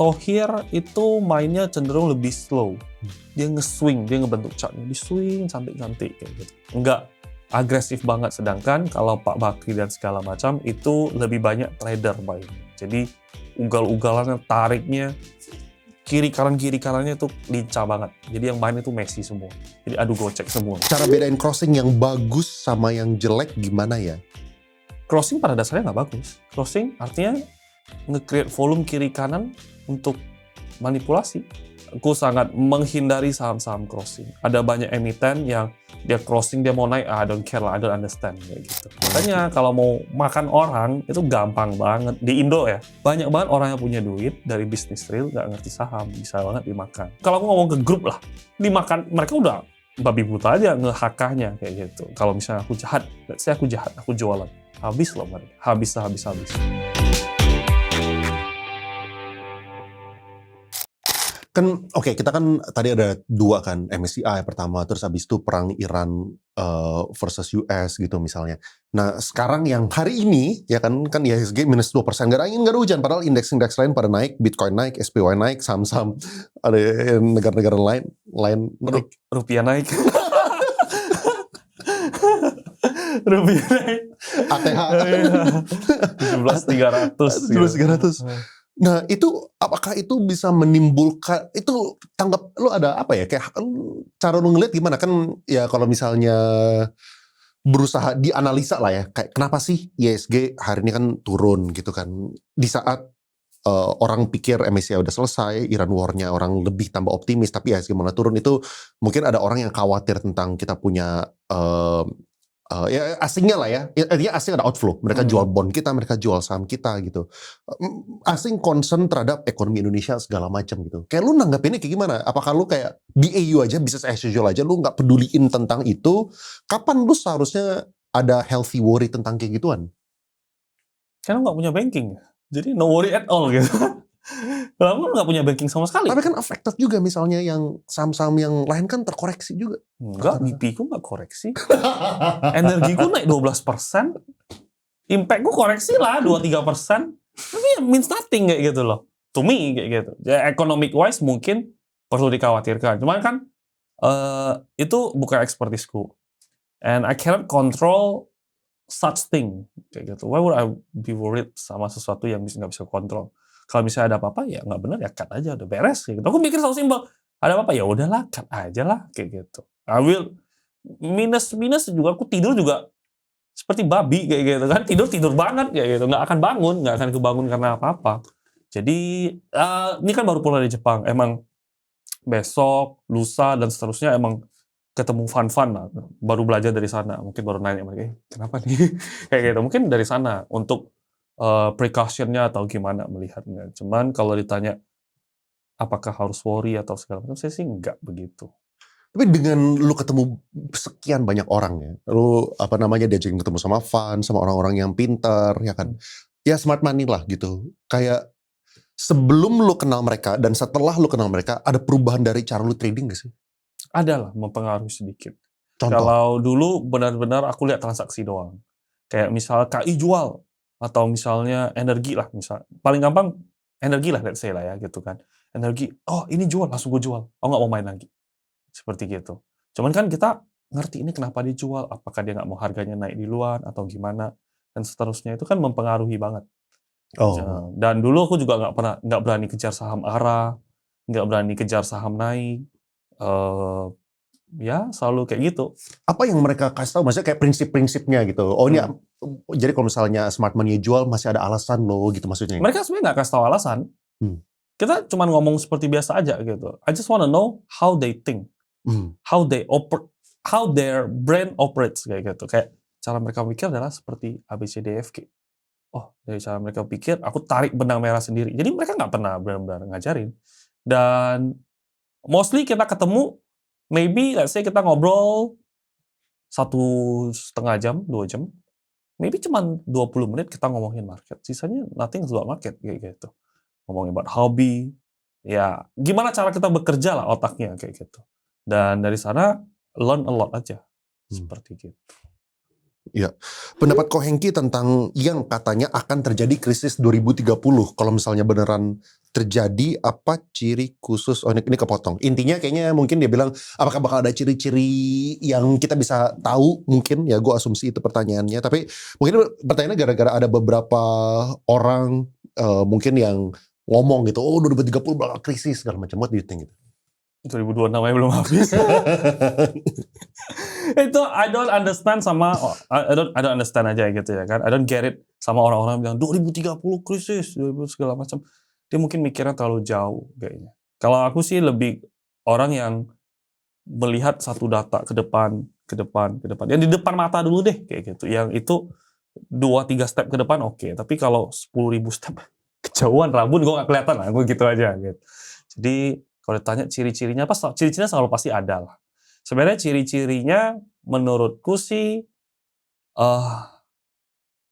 Thohir itu mainnya cenderung lebih slow. Dia nge-swing, dia ngebentuk chartnya, di swing cantik-cantik kayak gitu. Enggak agresif banget, sedangkan kalau Pak Bakri dan segala macam itu lebih banyak trader mainnya. Jadi ugal-ugalannya, tariknya, kiri kanannya itu lincah banget. Jadi yang main itu Messi semua. Jadi adu gocek semua. Cara bedain crossing yang bagus sama yang jelek gimana ya? Crossing pada dasarnya nggak bagus. Crossing artinya nge-create volume kiri kanan untuk manipulasi. Aku sangat menghindari saham-saham crossing. Ada banyak emiten yang dia crossing, dia mau naik, I don't care lah, I don't understand kayak gitu. Makanya kalau mau makan orang itu gampang banget. Di Indo ya, banyak banget orang yang punya duit dari bisnis real nggak ngerti saham, bisa banget dimakan. Kalau aku ngomong ke grup lah, dimakan, mereka udah babi buta aja nge-hakahnya kayak gitu. Kalau misalnya aku jahat, let's say aku jahat, aku jualan, habis loh mereka, habis. Kan oke, kita kan tadi ada 2 kan, MSCI pertama, terus habis itu perang Iran versus US gitu misalnya. Nah sekarang yang hari ini ya kan IHSG minus 2%, gak ada angin gak ada hujan, padahal indeks-indeks lain pada naik, Bitcoin naik, SPY naik, saham-saham ada negara-negara lain naik. Rupiah naik. Rupiah naik. ATH 17.300. Nah itu apakah itu bisa menimbulkan, itu tanggap lu ada apa ya, kayak cara lu ngeliat gimana kan ya, kalau misalnya berusaha dianalisa lah ya, kayak kenapa sih IHSG hari ini kan turun gitu kan, di saat orang pikir MSCI udah selesai, Iran war-nya orang lebih tambah optimis, tapi IHSG malah turun. Itu mungkin ada orang yang khawatir tentang kita punya ya asingnya lah ya, artinya asing ada outflow, mereka jual bond kita, mereka jual saham kita gitu, asing concern terhadap ekonomi Indonesia segala macam gitu. Kayak lu nanggapinnya kayak gimana? Apakah lu kayak BAU aja, business as usual aja, lu nggak peduliin tentang itu? Kapan lu seharusnya ada healthy worry tentang kayak gituan? Karena nggak punya banking, jadi no worry at all gitu. Kalau nggak punya banking sama sekali. Tapi kan affected juga, misalnya yang saham-saham yang lain kan terkoreksi juga. Enggak, BP ku nggak koreksi. Energiku naik 12%. Impact ku koreksi lah 2-3%. Tapi ya means nothing kayak gitu loh. To me kayak gitu. Ya, economic wise mungkin perlu dikhawatirkan. Cuman kan itu bukan expertise-ku. And I cannot control such thing kayak gitu. Why would I be worried sama sesuatu yang nggak bisa kontrol? Kalau misalnya ada apa-apa ya nggak benar ya cut aja, udah beres kayak gitu. Aku mikir selalu simpel. Ada apa-apa ya udahlah, cut aja lah kayak gitu. I will minus juga, aku tidur juga seperti babi kayak gitu kan, tidur banget kayak gitu, nggak akan kebangun karena apa-apa. Jadi ini kan baru pulang dari Jepang, emang besok, lusa dan seterusnya emang ketemu fun lah, baru belajar dari sana, mungkin baru nanya mereka, kenapa nih kayak gitu, mungkin dari sana untuk precaution-nya atau gimana melihatnya. Cuman kalau ditanya apakah harus worry atau segala macam, saya sih enggak begitu. Tapi dengan lu ketemu sekian banyak orang ya, lu diajakin ketemu sama fund, sama orang-orang yang pintar ya kan, ya smart money lah gitu. Kayak sebelum lu kenal mereka dan setelah lu kenal mereka, ada perubahan dari cara lu trading gak sih? Ada lah, mempengaruhi sedikit. Contoh? Kalau dulu benar-benar aku lihat transaksi doang. Kayak misal KI jual, atau misalnya energi lah, misal paling gampang energi lah, let's say lah ya gitu kan. Energi, oh ini jual, langsung gue jual. Oh nggak mau main lagi. Seperti gitu. Cuman kan kita ngerti ini kenapa dijual, apakah dia nggak mau harganya naik di luar atau gimana, dan seterusnya itu kan mempengaruhi banget. Oh. Dan dulu aku juga nggak berani kejar saham arah, nggak berani kejar saham naik. Ya selalu kayak gitu. Apa yang mereka kasih tahu, maksudnya kayak prinsip-prinsipnya gitu. Oh ini jadi kalau misalnya smart money jual masih ada alasan loh gitu maksudnya. Mereka sebenarnya nggak kasih tahu alasan. Kita cuma ngomong seperti biasa aja gitu. I just wanna know how they think, how their brain operates kayak gitu. Kayak cara mereka pikir adalah seperti ABCDFG. Oh dari cara mereka pikir, aku tarik benang merah sendiri. Jadi mereka nggak pernah benar-benar ngajarin. Dan mostly kita ketemu, maybe let's say kita ngobrol 1,5 jam, 2 jam. Maybe cuma 20 menit kita ngomongin market. Sisanya nothing about market kayak gitu. Ngomongin about hobby. Ya, gimana cara kita bekerja lah otaknya kayak gitu. Dan dari sana learn a lot aja. Seperti gitu. Ya, pendapat Ko Hengki tentang yang katanya akan terjadi krisis 2030 kalau misalnya beneran terjadi apa ciri khusus? Oh ini kepotong. Intinya kayaknya mungkin dia bilang apakah bakal ada ciri-ciri yang kita bisa tahu mungkin ya gue asumsi itu pertanyaannya. Tapi mungkin pertanyaannya gara-gara ada beberapa orang mungkin yang ngomong gitu, oh 2030 bakal krisis segala macam. What do you think gitu? 2026 namanya belum habis. Itu I don't understand I don't understand aja gitu ya kan. I don't get it sama orang-orang bilang 2030 krisis, 2000 segala macam. Dia mungkin mikirnya terlalu jauh kayaknya. Kalau aku sih lebih orang yang melihat satu data ke depan. Yang di depan mata dulu deh kayak gitu. Yang itu 2-3 step ke depan oke. Tapi kalau 10.000 step kejauhan rambut gue gak kelihatan lah. Gue gitu aja gitu. Jadi kalau ditanya ciri-cirinya apa? Ciri-cirinya selalu pasti ada lah. Sebenarnya ciri-cirinya menurutku sih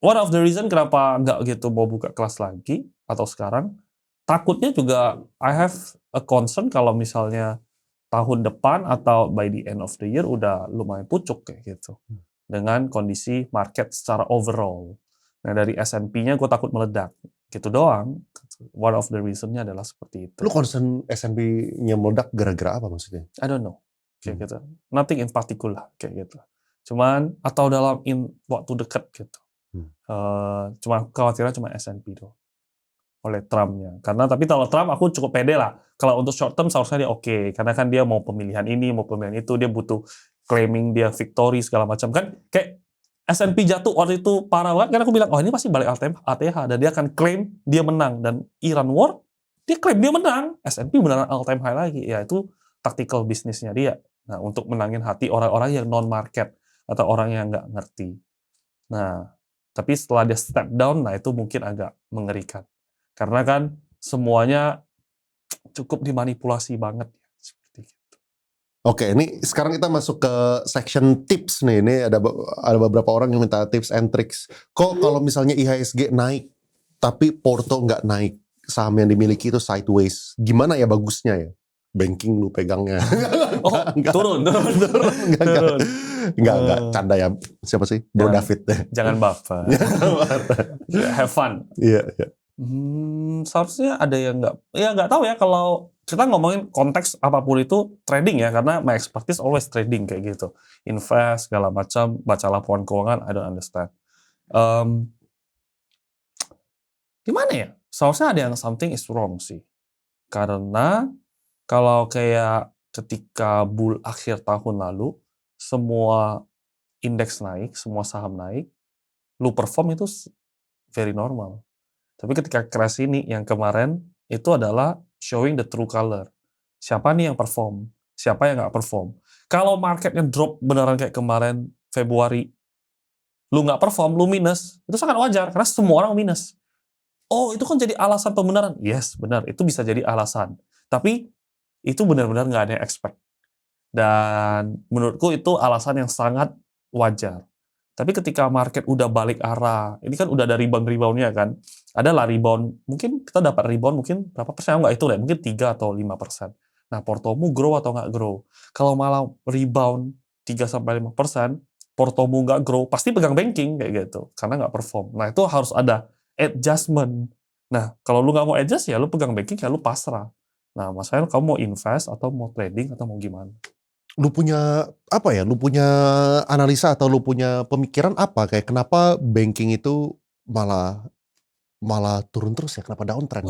one of the reason kenapa nggak gitu mau buka kelas lagi atau sekarang, takutnya juga I have a concern kalau misalnya tahun depan atau by the end of the year udah lumayan pucuk kayak gitu. Dengan kondisi market secara overall. Nah dari S&P-nya gue takut meledak. Gitu doang. One of the reason-nya adalah seperti itu. Lu concern S&P-nya meledak gara-gara apa maksudnya? I don't know. Kayak gitu. Nothing in particular. Kayak gitu. Cuman, atau dalam waktu dekat gitu. Cuma khawatirnya cuma S&P doang. Oleh Trump-nya. Karena tapi kalau Trump aku cukup pede lah. Kalau untuk short term seharusnya dia oke. Karena kan dia mau pemilihan ini, mau pemilihan itu. Dia butuh claiming dia victory segala macam. Kan kayak S&P jatuh waktu itu parah banget. Kan aku bilang, oh ini pasti balik ATH. Dan dia akan claim dia menang. Dan Iran War, dia claim dia menang. S&P beneran all time high lagi. Ya itu tactical bisnisnya dia. Nah untuk menangin hati orang-orang yang non-market. Atau orang yang nggak ngerti. Nah, tapi setelah dia step down, nah itu mungkin agak mengerikan. Karena kan semuanya cukup dimanipulasi banget ya, seperti itu. Oke, ini sekarang kita masuk ke section tips nih. Ini ada beberapa orang yang minta tips and tricks. Kok kalau misalnya IHSG naik, tapi Porto nggak naik, saham yang dimiliki itu sideways, gimana ya bagusnya ya? Banking lu pegangnya. Oh, turun. Enggak, canda ya. Siapa sih? Bro David. Jangan baper. Have fun. Iya. Seharusnya ada yang nggak tahu ya kalau kita ngomongin konteks apapun itu trading ya, karena my expertise always trading kayak gitu. Invest, segala macam, baca laporan keuangan, I don't understand. Gimana ya? Seharusnya ada yang something is wrong sih. Karena kalau kayak ketika akhir tahun lalu, semua indeks naik, semua saham naik, lu perform itu very normal. Tapi ketika crash ini yang kemarin, itu adalah showing the true color. Siapa nih yang perform? Siapa yang nggak perform? Kalau marketnya drop beneran kayak kemarin Februari, lu nggak perform, lu minus, itu sangat wajar karena semua orang minus. Oh, itu kan jadi alasan pembenaran. Yes, benar. Itu bisa jadi alasan. Tapi itu benar-benar nggak ada yang expect. Dan menurutku itu alasan yang sangat wajar. Tapi ketika market udah balik arah, ini kan udah ada rebound-reboundnya kan. Adalah rebound, mungkin kita dapat rebound mungkin berapa persen, nggak itu lah, mungkin 3 atau 5%. Nah, portomu grow atau nggak grow? Kalau malah rebound 3-5%, portomu nggak grow, pasti pegang banking kayak gitu, karena nggak perform. Nah, itu harus ada adjustment. Nah, kalau lu nggak mau adjust ya lu pegang banking, ya lu pasrah. Nah, masalahnya kamu mau invest atau mau trading atau mau gimana? Lu punya apa ya? Lu punya analisa atau lu punya pemikiran apa? Kayak kenapa banking itu malah turun terus ya? Kenapa downtrend?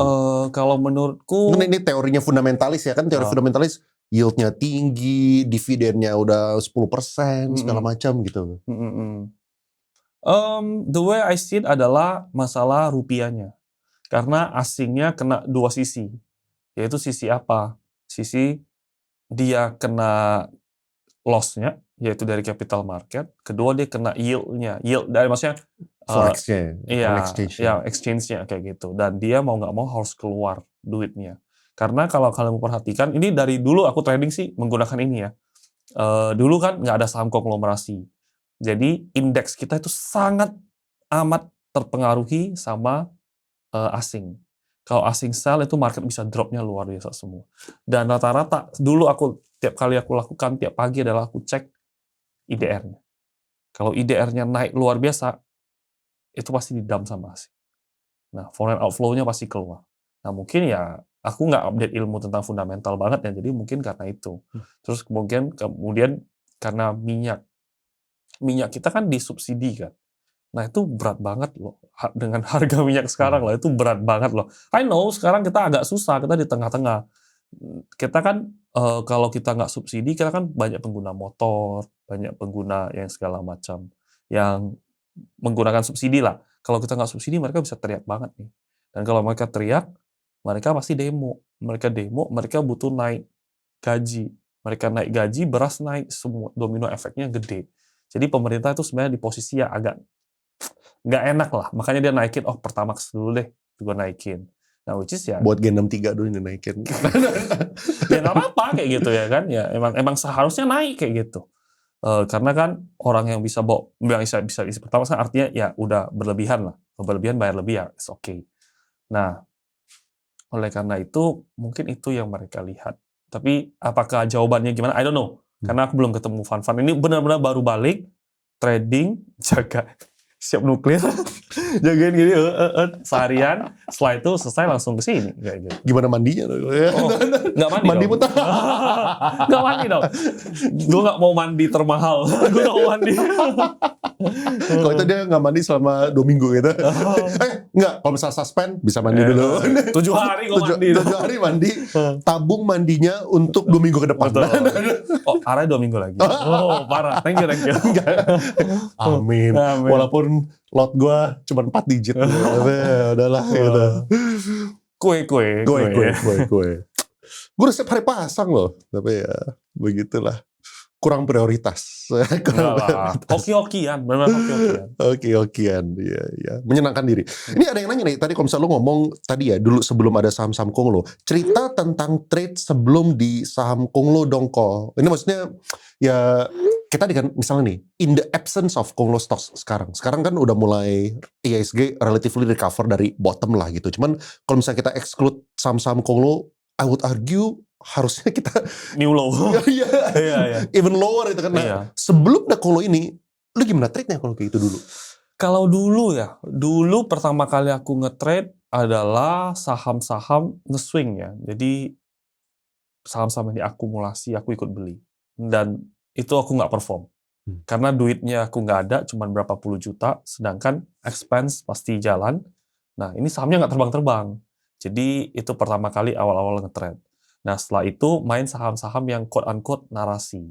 Kalau menurutku Ini teorinya fundamentalis ya kan? Teori fundamentalis yieldnya tinggi, dividennya udah 10%, segala macam gitu. The way I see it adalah masalah rupiahnya. Karena asingnya kena dua sisi. Yaitu sisi apa? Sisi dia kena loss-nya, yaitu dari capital market. Kedua dia kena yield-nya. Yield dari maksudnya Forex-nya, iya, exchange-nya. exchange-nya kayak gitu. Dan dia mau nggak mau harus keluar duitnya. Karena kalau kalian memperhatikan, ini dari dulu aku trading sih menggunakan ini ya. Dulu kan nggak ada saham konglomerasi. Jadi indeks kita itu sangat amat terpengaruhi sama asing. Kalau asing sell itu market bisa drop-nya luar biasa semua. Dan rata-rata dulu tiap kali aku lakukan tiap pagi adalah aku cek IDR-nya. Kalau IDR-nya naik luar biasa, itu pasti di-dump sama asing. Nah, foreign outflow-nya pasti keluar. Nah mungkin ya aku nggak update ilmu tentang fundamental banget ya, jadi mungkin karena itu. Terus kemudian karena minyak kita kan disubsidi kan. Nah itu berat banget loh, dengan harga minyak sekarang lah, itu berat banget loh. I know sekarang kita agak susah, kita di tengah-tengah. Kita kan kalau kita nggak subsidi, kita kan banyak pengguna motor, banyak pengguna yang segala macam, yang menggunakan subsidi lah. Kalau kita nggak subsidi, mereka bisa teriak banget nih. Dan kalau mereka teriak, mereka pasti demo. Mereka demo, mereka butuh naik gaji. Mereka naik gaji, beras naik, semua domino efeknya gede. Jadi pemerintah itu sebenarnya di posisi yang agak nggak enak lah. Makanya dia naikin, Pertamax dulu deh, juga naikin. Nah, which is ya, Buat G63 dulu dinaikin. ya nggak apa-apa kayak gitu ya kan. Ya emang seharusnya naik kayak gitu. Karena kan orang yang bisa bisa isi Pertamax kan artinya ya udah berlebihan lah. Berlebihan bayar lebih ya, it's okay. Nah, oleh karena itu mungkin itu yang mereka lihat. Tapi apakah jawabannya gimana? I don't know. Karena aku belum ketemu Fan. Ini benar-benar baru balik trading, jaga siap nuklir, jagain gini seharian. Setelah itu selesai langsung ke sini kayak gitu. Gimana mandinya? Nggak mandi Mandi dong. muntah. Nggak mandi dong. Gue nggak mau mandi termahal. Gue nggak mau mandi. Kalau itu dia nggak mandi selama 2 minggu gitu. Nggak, kalau misalnya suspend bisa mandi dulu. 7 hari gue mandi. 7 hari mandi. Tabung mandinya untuk 2 minggu ke depan. Arahnya 2 minggu lagi. Parah. Thank you. Amin. Walaupun lot gue cuma 4 digit. Udahlah gitu. Kue. Gue udah setiap hari pasang loh. Tapi ya begitulah. Kurang prioritas. Hoki-hokian, benar hoki-hokian. Hoki-hokian, iya. Menyenangkan diri. Ini ada yang nanya nih, tadi kalau misalnya lu ngomong tadi ya, dulu sebelum ada saham-saham Konglo, cerita tentang trade sebelum di saham Konglo dong, Ko. Ini maksudnya, ya, kita kan misalnya nih, in the absence of Konglo stocks sekarang kan udah mulai IHSG relatively recover dari bottom lah gitu. Cuman kalau misalnya kita exclude saham-saham Konglo, I would argue harusnya kita new low. Iya. Even lower itu kan. Nah, sebelum ada Konglo ini, lu gimana trade-nya kalau kayak itu dulu? Kalau dulu pertama kali aku nge-trade adalah saham-saham nge-swing ya. Jadi saham-saham yang diakumulasi aku ikut beli. Dan itu aku nggak perform. Karena duitnya aku nggak ada, cuma berapa puluh juta, sedangkan expense pasti jalan. Nah, ini sahamnya nggak terbang-terbang. Jadi itu pertama kali awal-awal nge-trade. Nah, setelah itu main saham-saham yang quote-unquote narasi.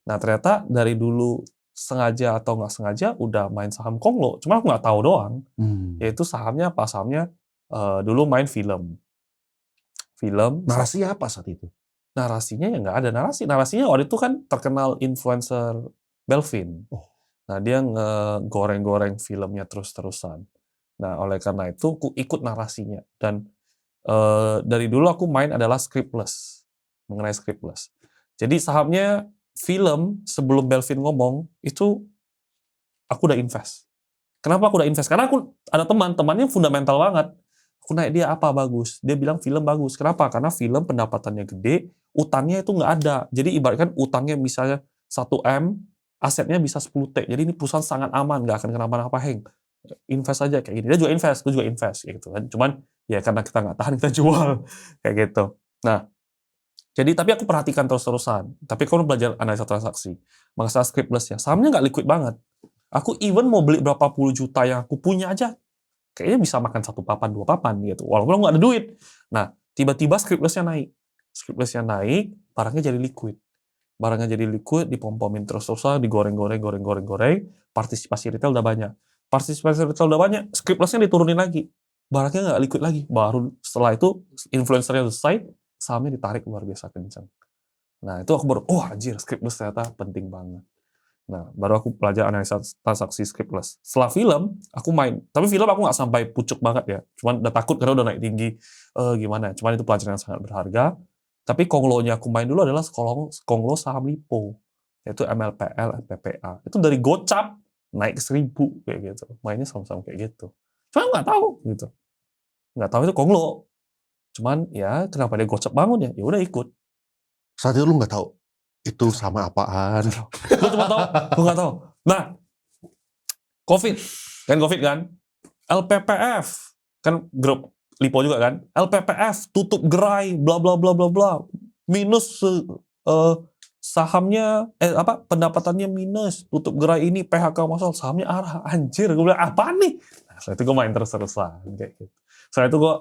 Nah, ternyata dari dulu sengaja atau nggak sengaja udah main saham Konglo. Cuma aku nggak tahu doang. Yaitu sahamnya apa? Sahamnya dulu main film. Narasi apa saat itu? Narasinya ya nggak ada narasi. Narasinya waktu itu kan terkenal influencer Belvin. Nah, dia ngegoreng-goreng filmnya terus-terusan. Nah, oleh karena itu aku ikut narasinya. Dan dari dulu aku main adalah scriptless, mengenai scriptless. Jadi sahamnya film sebelum Belvin ngomong itu aku udah invest. Kenapa aku udah invest? Karena aku ada temannya fundamental banget. Aku naik dia apa bagus? Dia bilang film bagus. Kenapa? Karena film pendapatannya gede, utangnya itu nggak ada. Jadi ibaratkan utangnya misalnya 1M, asetnya bisa 10T. Jadi ini perusahaan sangat aman, nggak akan kenapa-napa heng. Invest aja kayak gini. Dia juga invest, gue juga invest kayak gitu kan. Cuman ya karena kita nggak tahan kita jual kayak gitu. Nah, jadi tapi aku perhatikan terus-terusan. Tapi aku belajar analisa transaksi. Masalah scriptless ya, sahamnya nggak liquid banget. Aku even mau beli berapa puluh juta yang aku punya aja, kayaknya bisa makan 1 papan, 2 papan gitu. Walaupun aku nggak ada duit. Nah, tiba-tiba scriptless-nya naik. Scriptless-nya naik, barangnya jadi liquid. Barangnya jadi liquid, dipom-pomin terus-terusan, digoreng-goreng, partisipasi retail udah banyak. Partisipasi retail udah banyak, scriptless-nya diturunin lagi. Barangnya nggak liquid lagi. Baru setelah itu, influencer-nya selesai, sahamnya ditarik luar biasa kencang. Nah, itu aku baru, anjir, scriptless ternyata penting banget. Nah, baru aku belajar analisa transaksi scriptless. Setelah film, aku main. Tapi film aku nggak sampai pucuk banget ya. Cuman udah takut karena udah naik tinggi. Gimana? Cuman itu pelajaran yang sangat berharga. Tapi Konglo-nya aku main dulu adalah Konglo saham lipo. Yaitu MLPL, MPPA. Itu dari gocap naik ke 1000 kayak gitu. Mainnya saham-saham kayak gitu. Cuma nggak tahu gitu. Nggak tahu itu Konglo. Cuman ya kenapa dia gocap bangun ya? Ya udah ikut. Saat itu lu nggak tahu itu sama apaan? Gue cuma tahu, gue nggak tahu. Nah, COVID kan, LPPF kan grup Lipo juga kan, LPPF tutup gerai, bla bla bla bla bla, minus sahamnya, pendapatannya minus, tutup gerai ini, PHK masal, sahamnya arah, anjir, gue bilang apa nih? Nah, setelah itu gue main terus-terusan kayak gitu. Setelah itu gue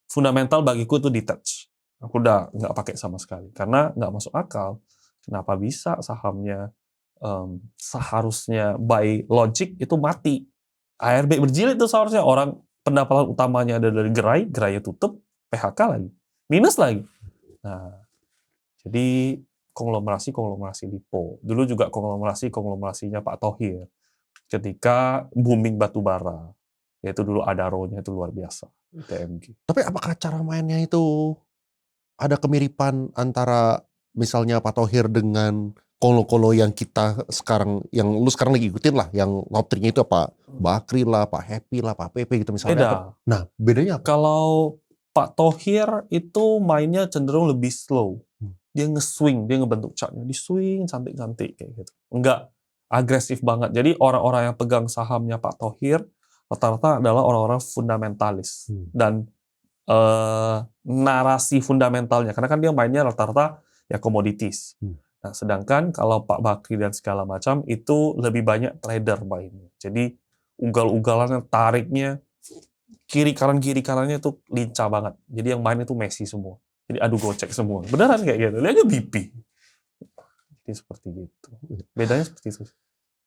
fundamental bagiku itu detach, aku udah nggak pakai sama sekali, karena nggak masuk akal, kenapa bisa sahamnya seharusnya by logic itu mati. ARB berjilid itu seharusnya orang pendapatan utamanya ada dari gerainya tutup, PHK lagi, minus lagi. Nah, jadi konglomerasi Lipo. Dulu juga konglomerasinya Pak Thohir. Ketika booming batu bara, yaitu dulu Adaro-nya itu luar biasa, TMG. Tapi apakah cara mainnya itu ada kemiripan antara misalnya Pak Thohir dengan kolo-kolo yang kita sekarang, yang lu sekarang lagi ikutin lah, yang top 3-nya itu Pak Bakri lah, Pak Happy lah, Pak PP gitu misalnya. Beda. Nah, bedanya apa? Kalau Pak Thohir itu mainnya cenderung lebih slow. Dia nge-swing, dia ngebentuk chartnya, di swing cantik-cantik kayak gitu. Enggak agresif banget. Jadi orang-orang yang pegang sahamnya Pak Thohir rata-rata adalah orang-orang fundamentalis dan narasi fundamentalnya, karena kan dia mainnya rata-rata ya commodities. Nah, sedangkan kalau Pak Bakri dan segala macam itu lebih banyak trader mainnya. Jadi ugal-ugalannya, tariknya kiri kanannya itu lincah banget. Jadi yang main itu Messi semua. Jadi adu gocek semua. Beneran kayak gitu. Lihat aja BP. Jadi seperti gitu. Bedanya seperti itu.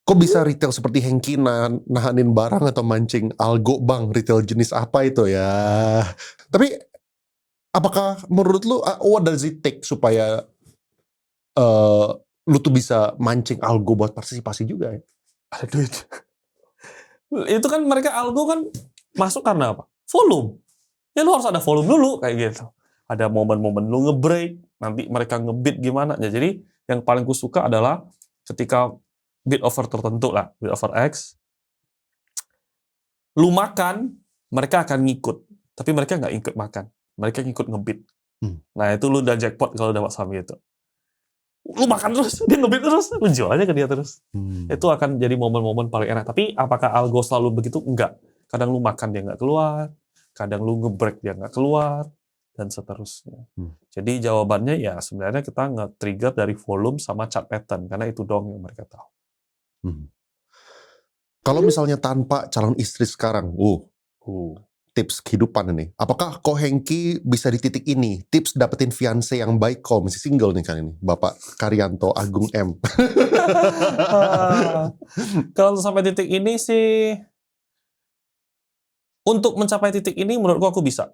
Kok bisa retail seperti Hengki nahanin barang atau mancing algo bang? Retail jenis apa itu ya? Tapi apakah menurut lu what does it take supaya lu tuh bisa mancing algo buat partisipasi juga ya? Ada duit. Itu kan mereka algo kan masuk karena apa? Volume. Ya lu harus ada volume dulu kayak gitu. Ada momen-momen lu nge-break, nanti mereka nge-bid gimana. Ya, jadi yang paling ku suka adalah ketika bid offer tertentu lah, bid offer X, lu makan, mereka akan ngikut. Tapi mereka nggak ikut makan. Mereka ngikut nge-bid. Nah itu lu udah jackpot kalau dapat saham itu. Lu makan terus, dia nge-bid terus, lu jual aja ke dia terus. Itu akan jadi momen-momen paling enak. Tapi apakah algo selalu begitu? Enggak. Kadang lu makan dia nggak keluar, kadang lu nge-break dia nggak keluar, dan seterusnya. Jadi jawabannya ya sebenarnya kita nge-trigger dari volume sama chart pattern, karena itu dong yang mereka tahu. Kalau misalnya tanpa calon istri sekarang, tips kehidupan ini, apakah Ko Hengki bisa di titik ini? Tips dapetin fiance yang baik, kok masih single nih kan ini, Bapak Karyanto Agung M. Kalau sampai titik ini sih, untuk mencapai titik ini menurutku aku bisa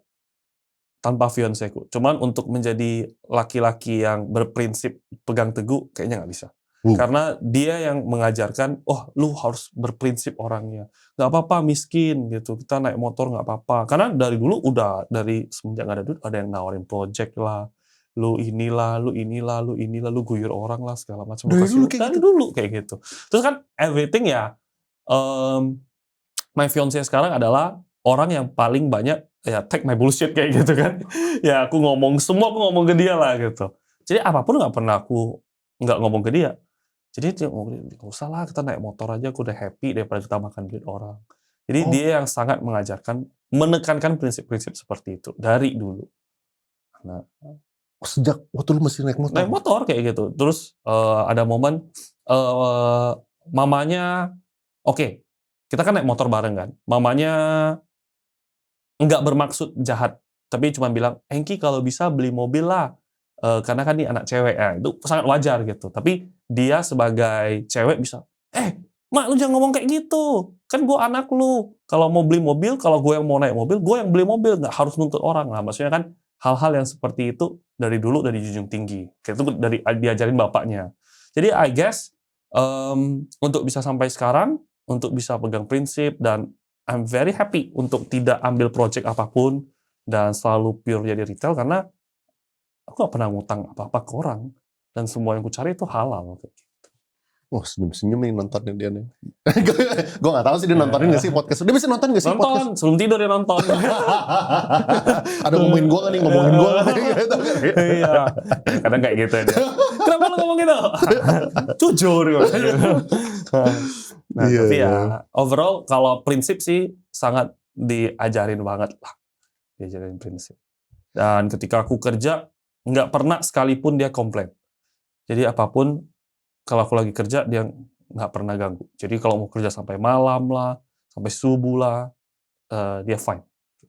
tanpa fianceku. Cuman untuk menjadi laki-laki yang berprinsip pegang teguh kayaknya nggak bisa. Karena dia yang mengajarkan, oh lu harus berprinsip orangnya. Nggak apa-apa miskin gitu, kita naik motor nggak apa-apa. Karena dari dulu udah, dari semenjak nggak ada duit, ada yang nawarin project lah, lu inilah, lu guyur orang lah segala macam. Dari dulu kayak gitu. Terus kan everything ya, my fiance sekarang adalah orang yang paling banyak ya take my bullshit kayak gitu kan. Ya aku ngomong ke dia lah gitu. Jadi apapun nggak pernah aku nggak ngomong ke dia. Jadi dia ngomong, nggak usah lah kita naik motor aja, aku udah happy daripada kita makan duit orang. Jadi dia yang sangat mengajarkan, menekankan prinsip-prinsip seperti itu dari dulu. Nah, sejak waktu lu masih naik motor? Naik motor kayak gitu. Terus ada momen mamanya, oke, kita kan naik motor bareng kan. Mamanya nggak bermaksud jahat, tapi cuma bilang, Hengki kalau bisa beli mobil lah. Karena kan dia anak cewek ya, itu sangat wajar gitu. Tapi dia sebagai cewek bisa, mak lu jangan ngomong kayak gitu, kan gue anak lu. Kalau mau beli mobil, kalau gue yang mau naik mobil, gue yang beli mobil, nggak harus nuntut orang lah. Maksudnya kan hal-hal yang seperti itu dari dulu dari junjung tinggi, kayak itu dari diajarin bapaknya. Jadi I guess untuk bisa sampai sekarang, untuk bisa pegang prinsip, dan I'm very happy untuk tidak ambil project apapun dan selalu pure jadi retail, karena aku gak pernah ngutang apa-apa ke orang. Dan semua yang ku cari itu halal. Kayak gitu. Wah, senyum-senyum nih nontonnya dia nih. Gue gak tahu sih dia nontonin gak sih podcast. Dia bisa nonton gak sih nonton, podcast? Sebelum tidur dia nonton. Ada ngomongin gue gak nih? Iya. Kadang kayak gitu dia. Kenapa lu ngomong gitu? Jujur. Nah, tapi ya overall kalau prinsip sih sangat diajarin banget lah. diajarin prinsip. Dan ketika aku kerja, nggak pernah sekalipun dia komplain. Jadi apapun, kalau aku lagi kerja, dia nggak pernah ganggu. Jadi kalau mau kerja sampai malam lah, sampai subuh lah, dia fine.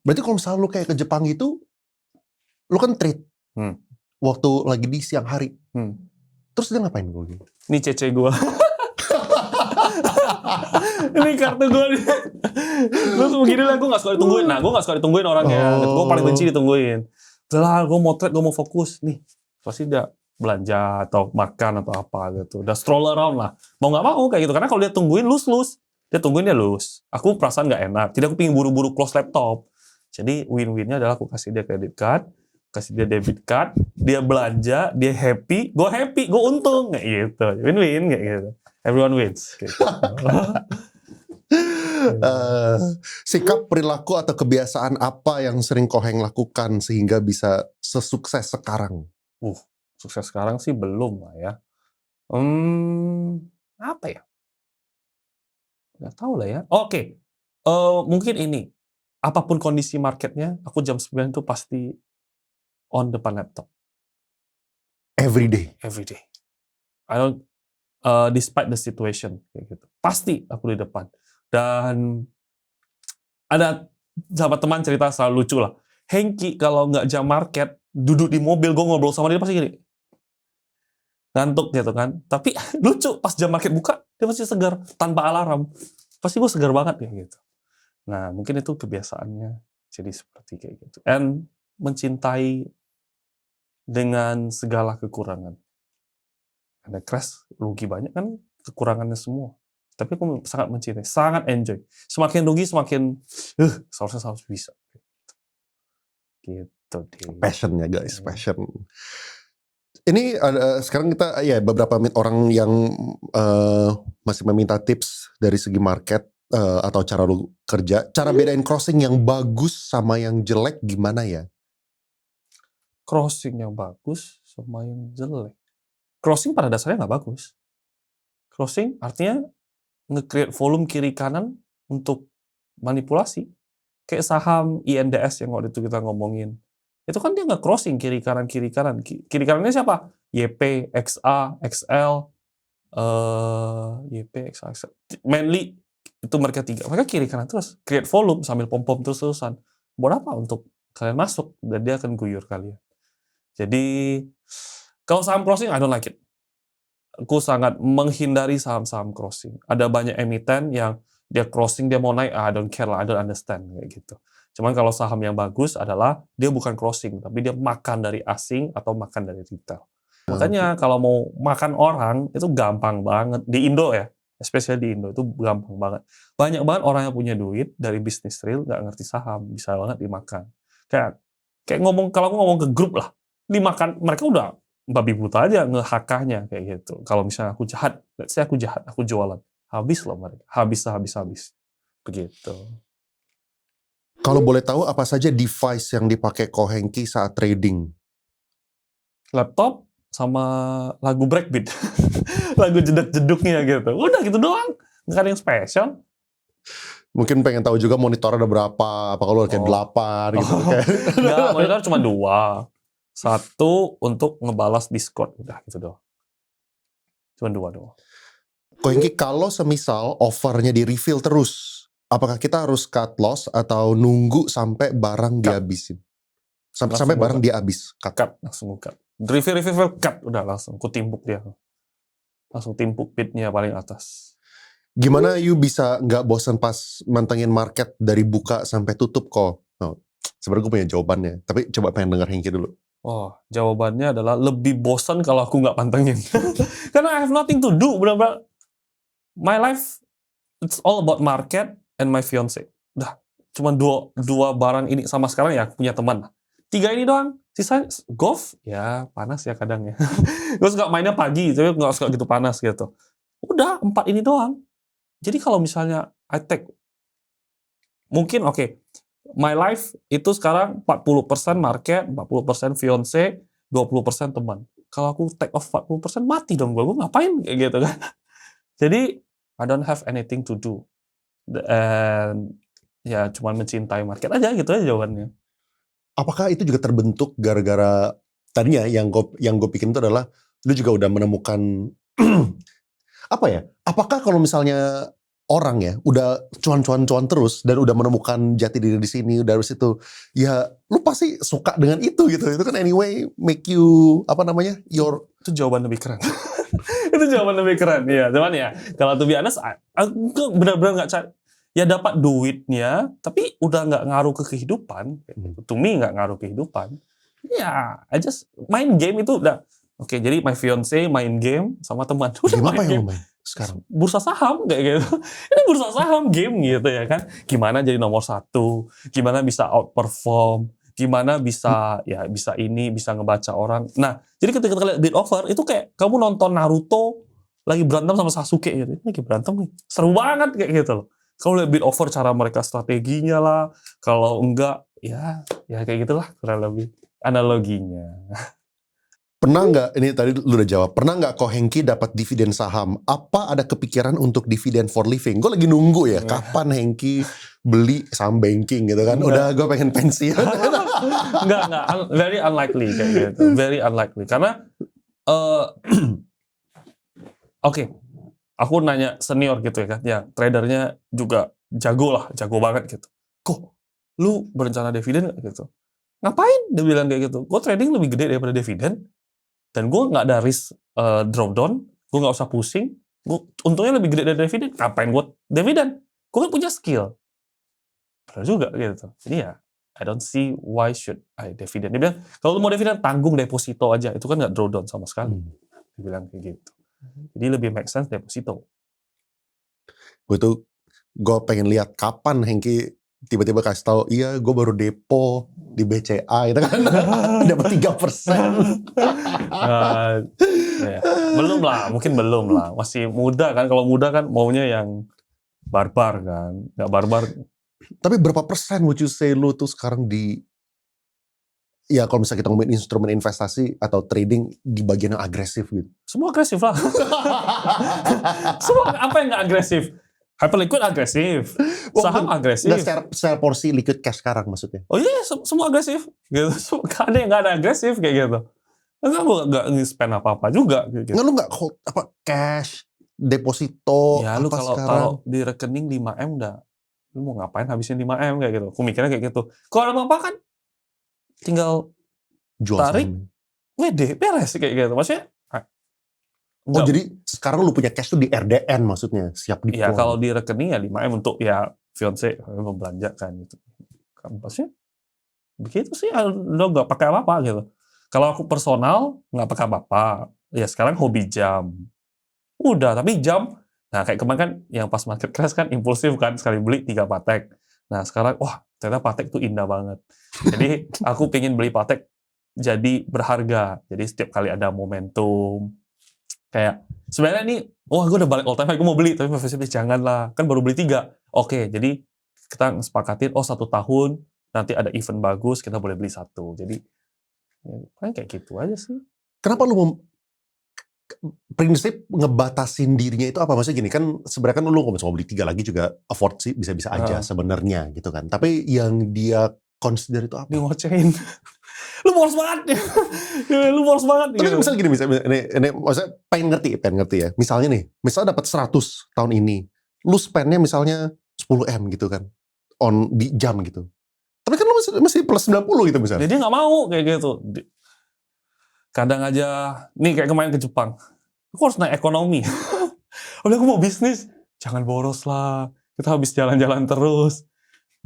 Berarti kalau misalnya lu kayak ke Jepang gitu, lu kan treat waktu lagi di siang hari. Terus dia ngapain gue gitu? Ini CC gue. Ini kartu gue nih. Terus begini lah, gue gak suka ditungguin. Nah, gue gak suka ditungguin orangnya. Gue paling benci ditungguin. Udah lah, gue mau trade, gue mau fokus. Nih, pasti dia belanja atau makan atau apa gitu. Udah stroll around lah. Mau gak mau kayak gitu. Karena kalau dia tungguin, lose. Dia tungguin, dia lose. Aku perasaan gak enak. Tidak, aku pengen buru-buru close laptop. Jadi win-winnya adalah aku kasih dia credit card, kasih dia debit card, dia belanja, dia happy, gue untung. Kayak gitu. Win-win kayak gitu. Everyone wins. Gitu. Sikap, perilaku, atau kebiasaan apa yang sering Koheng lakukan sehingga bisa sesukses sekarang? Sukses sekarang sih belum lah ya. Apa ya? Nggak tahu lah ya. Oke. Mungkin ini. Apapun kondisi marketnya, aku jam 9 itu pasti on depan laptop. Every day? Every day. I don't, despite the situation. Kayak gitu. Pasti aku di depan. Dan ada sahabat teman cerita selalu lucu lah. Hengki kalau nggak jam market, duduk di mobil, gue ngobrol sama dia pasti gini. Ngantuk gitu kan. Tapi lucu, pas jam market buka, dia pasti segar. Tanpa alarm. Pasti gue segar banget kayak gitu. Nah, mungkin itu kebiasaannya. Jadi seperti kayak gitu. And mencintai dengan segala kekurangan. Ada crash, rugi banyak kan kekurangannya semua. Tapi aku sangat mencintai, sangat enjoy. Semakin rugi, semakin seharusnya harus bisa. Gitu deh. Passionnya guys, passion. Ini sekarang kita ya beberapa orang yang masih meminta tips dari segi market atau cara lu kerja. Cara bedain crossing yang bagus sama yang jelek gimana ya? Crossing yang bagus sama yang jelek. Crossing pada dasarnya nggak bagus. Crossing artinya nge-create volume kiri kanan untuk manipulasi. Kayak saham INDS yang waktu itu kita ngomongin. Itu kan dia nge-crossing kiri kanan. Kiri kanannya siapa? YP, XA, XL, YP, XA, XL. Mainly itu mereka 3. Mereka kiri kanan terus. Create volume sambil pom-pom terus-terusan. Buat apa? Untuk kalian masuk. Dan dia akan guyur kalian. Jadi, kalau saham crossing, I don't like it. Aku sangat menghindari saham-saham crossing. Ada banyak emiten yang dia crossing, dia mau naik, I don't care lah, I don't understand. Kayak gitu. Cuman kalau saham yang bagus adalah, dia bukan crossing, tapi dia makan dari asing atau makan dari retail. Makanya kalau mau makan orang, itu gampang banget. Di Indo ya, especially di Indo, itu gampang banget. Banyak banget orang yang punya duit dari bisnis real, nggak ngerti saham, bisa banget dimakan. Kayak ngomong, kalau aku ngomong ke grup lah, dimakan, mereka udah babi buta aja nge-HK-nya kayak gitu. Kalau misalnya aku jahat, let's say aku jahat, aku jualan. Habis loh mereka. Habis. Begitu. Kalau boleh tahu apa saja device yang dipakai Ko Hengki saat trading? Laptop sama lagu breakbeat. Lagu jeduk-jeduknya gitu. Udah gitu doang. Nggak ada yang spesial. Mungkin pengen tahu juga monitor ada berapa. Apa kalau kayak 8 gitu. Enggak, monitor cuma 2. 1 untuk ngebalas Discord. Udah gitu doang. Cuma 2 doang. Ko Hengki, kalau semisal offernya di refill terus, apakah kita harus cut loss atau nunggu sampai barang dihabisin? Sampai barang dia habis. Cut, langsung cut. Refill, cut. Udah langsung. Aku timpuk dia. Langsung timpuk bidnya paling atas. Gimana you bisa nggak bosan pas mantengin market dari buka sampai tutup kok? Oh, sebenarnya gue punya jawabannya. Tapi coba pengen denger Hengki dulu. Oh, jawabannya adalah lebih bosan kalau aku nggak pantengin. Karena I have nothing to do, benar-benar. My life, it's all about market and my fiance. Udah, cuma dua barang ini sama sekarang ya punya teman. 3 ini doang. Sisa golf, ya panas ya kadang ya. Gue suka mainnya pagi, tapi nggak suka gitu panas gitu. Udah, 4 ini doang. Jadi kalau misalnya I take, mungkin oke, my life itu sekarang 40% market, 40% fiance, 20% teman. Kalau aku take off 40%, mati dong gue ngapain kayak gitu kan. Jadi I don't have anything to do. And ya cuman mencintai market aja gitu aja jawabannya. apakah itu juga terbentuk gara-gara tadinya yang gue pikirin itu adalah lu juga udah menemukan apa ya? Apakah kalau misalnya orang ya udah cuan terus dan udah menemukan jati diri di sini dari situ, ya lu pasti suka dengan itu gitu. Itu kan anyway make you apa namanya? Itu jawaban lebih keren. Itu jawaban lebih keren. Ya, cuman ya kalau to be honest, aku benar-benar nggak ya dapat duitnya, tapi udah nggak ngaruh ke kehidupan. To me nggak ngaruh kehidupan. Ya, I just main game itu udah oke. Jadi my fiance main game sama teman. Udah Game apa main yang game. lu main sekarang? Bursa saham kayak gitu. Ini bursa saham game gitu ya kan. Gimana jadi nomor 1, gimana bisa outperform, gimana bisa ya bisa ini, bisa ngebaca orang. Nah, jadi ketika kalian bid over itu kayak kamu nonton Naruto lagi berantem sama Sasuke gitu. Ini lagi berantem nih. Seru banget kayak gitu loh. Kamu lihat bid over cara mereka strateginya lah. Kalau enggak ya kayak gitulah kurang lebih analoginya. Pernah nggak, ini tadi lu udah jawab, pernah nggak Ko Hengki dapat dividen saham? Apa ada kepikiran untuk dividen for living? Gue lagi nunggu ya, kapan Hengki beli saham banking gitu kan? Udah gue pengen pensiun. Enggak, very unlikely kayak gitu. Very unlikely. Karena, oke, aku nanya senior gitu ya kan, ya tradernya juga jago banget gitu. Kok, lu berencana dividen nggak gitu? Ngapain? Dia bilang kayak gitu. Gue trading lebih gede daripada dividen. Dan gue nggak ada risk drop down, gue nggak usah pusing, untungnya lebih gede dari dividen. Ngapain gue dividen? Gue kan punya skill. Benar juga gitu. Jadi ya, I don't see why should I dividen. Dia bilang, kalau lu mau dividen, tanggung deposito aja. Itu kan nggak draw down sama sekali. Dia bilang kayak gitu. Jadi lebih make sense deposito. Gue pengen lihat kapan Hengki tiba-tiba kasih tahu, iya gue baru depo di BCA itu kan dapat 3%. Ya. Mungkin belum lah, masih muda kan. Kalau muda kan maunya yang barbar kan, nggak barbar. Tapi berapa persen would you say lu tuh sekarang ya kalau misalnya kita ngomongin instrumen investasi atau trading di bagian yang agresif gitu? Semua agresif lah. Semua apa yang nggak agresif? Hyperliquid agresif, saham agresif. Nah, secara porsi liquid cash sekarang maksudnya? Oh iya, semua agresif. Gitu. Gak ada yang nggak ada agresif kayak gitu. Enggak, gue nggak nge-spend apa-apa juga. Gitu. Nggak, lu nggak hold apa cash, deposito, ya, apa lu kalau sekarang? di rekening 5M udah, lu mau ngapain habisin 5M kayak gitu. Aku mikirnya kayak gitu. Kalau ada apa-apa kan, tinggal Jual tarik, saham. WD, beres kayak gitu. Maksudnya, oh jadi sekarang lu punya cash tuh di RDN maksudnya, siap diploy. ya kalau di rekening ya 5M untuk ya fiance membelanjakan gitu. Maksudnya, begitu sih, udah nggak pakai apa-apa gitu. Kalau aku personal, nggak pakai apa-apa. Ya sekarang hobi jam. Udah, tapi jam, nah kayak kemarin kan yang pas market crash kan impulsif kan, sekali beli 3 Patek. Nah sekarang, wah ternyata Patek tuh indah banget. Jadi aku pengen beli Patek jadi berharga. Jadi setiap kali ada momentum, kayak sebenarnya ini, wah gue udah balik all time high, gue mau beli, tapi profesional jangan lah, kan baru beli 3. Oke, jadi kita sepakatin, 1 tahun, nanti ada event bagus, kita boleh beli 1. Jadi, ya, kayak gitu aja sih. Kenapa lu prinsip ngebatasin dirinya itu apa? Maksudnya gini, kan sebenarnya kan lu kalau mau beli 3 lagi juga afford sih, bisa-bisa aja sebenarnya gitu kan. Tapi yang dia consider itu apa? Dia ngocehin. Lu boros banget. Lu boros banget. Tapi kan misalnya gini, ini maksudnya pengen ngerti ya. Misalnya dapat 100 tahun ini. Lu spendnya misalnya 10M gitu kan. Di jam gitu. Tapi kan lu masih plus 90 gitu misalnya. Dia nggak mau kayak gitu. Kadang aja, nih kayak kemarin ke Jepang. Aku harus naik ekonomi. Udah aku mau bisnis. Jangan boros lah. Kita habis jalan-jalan terus.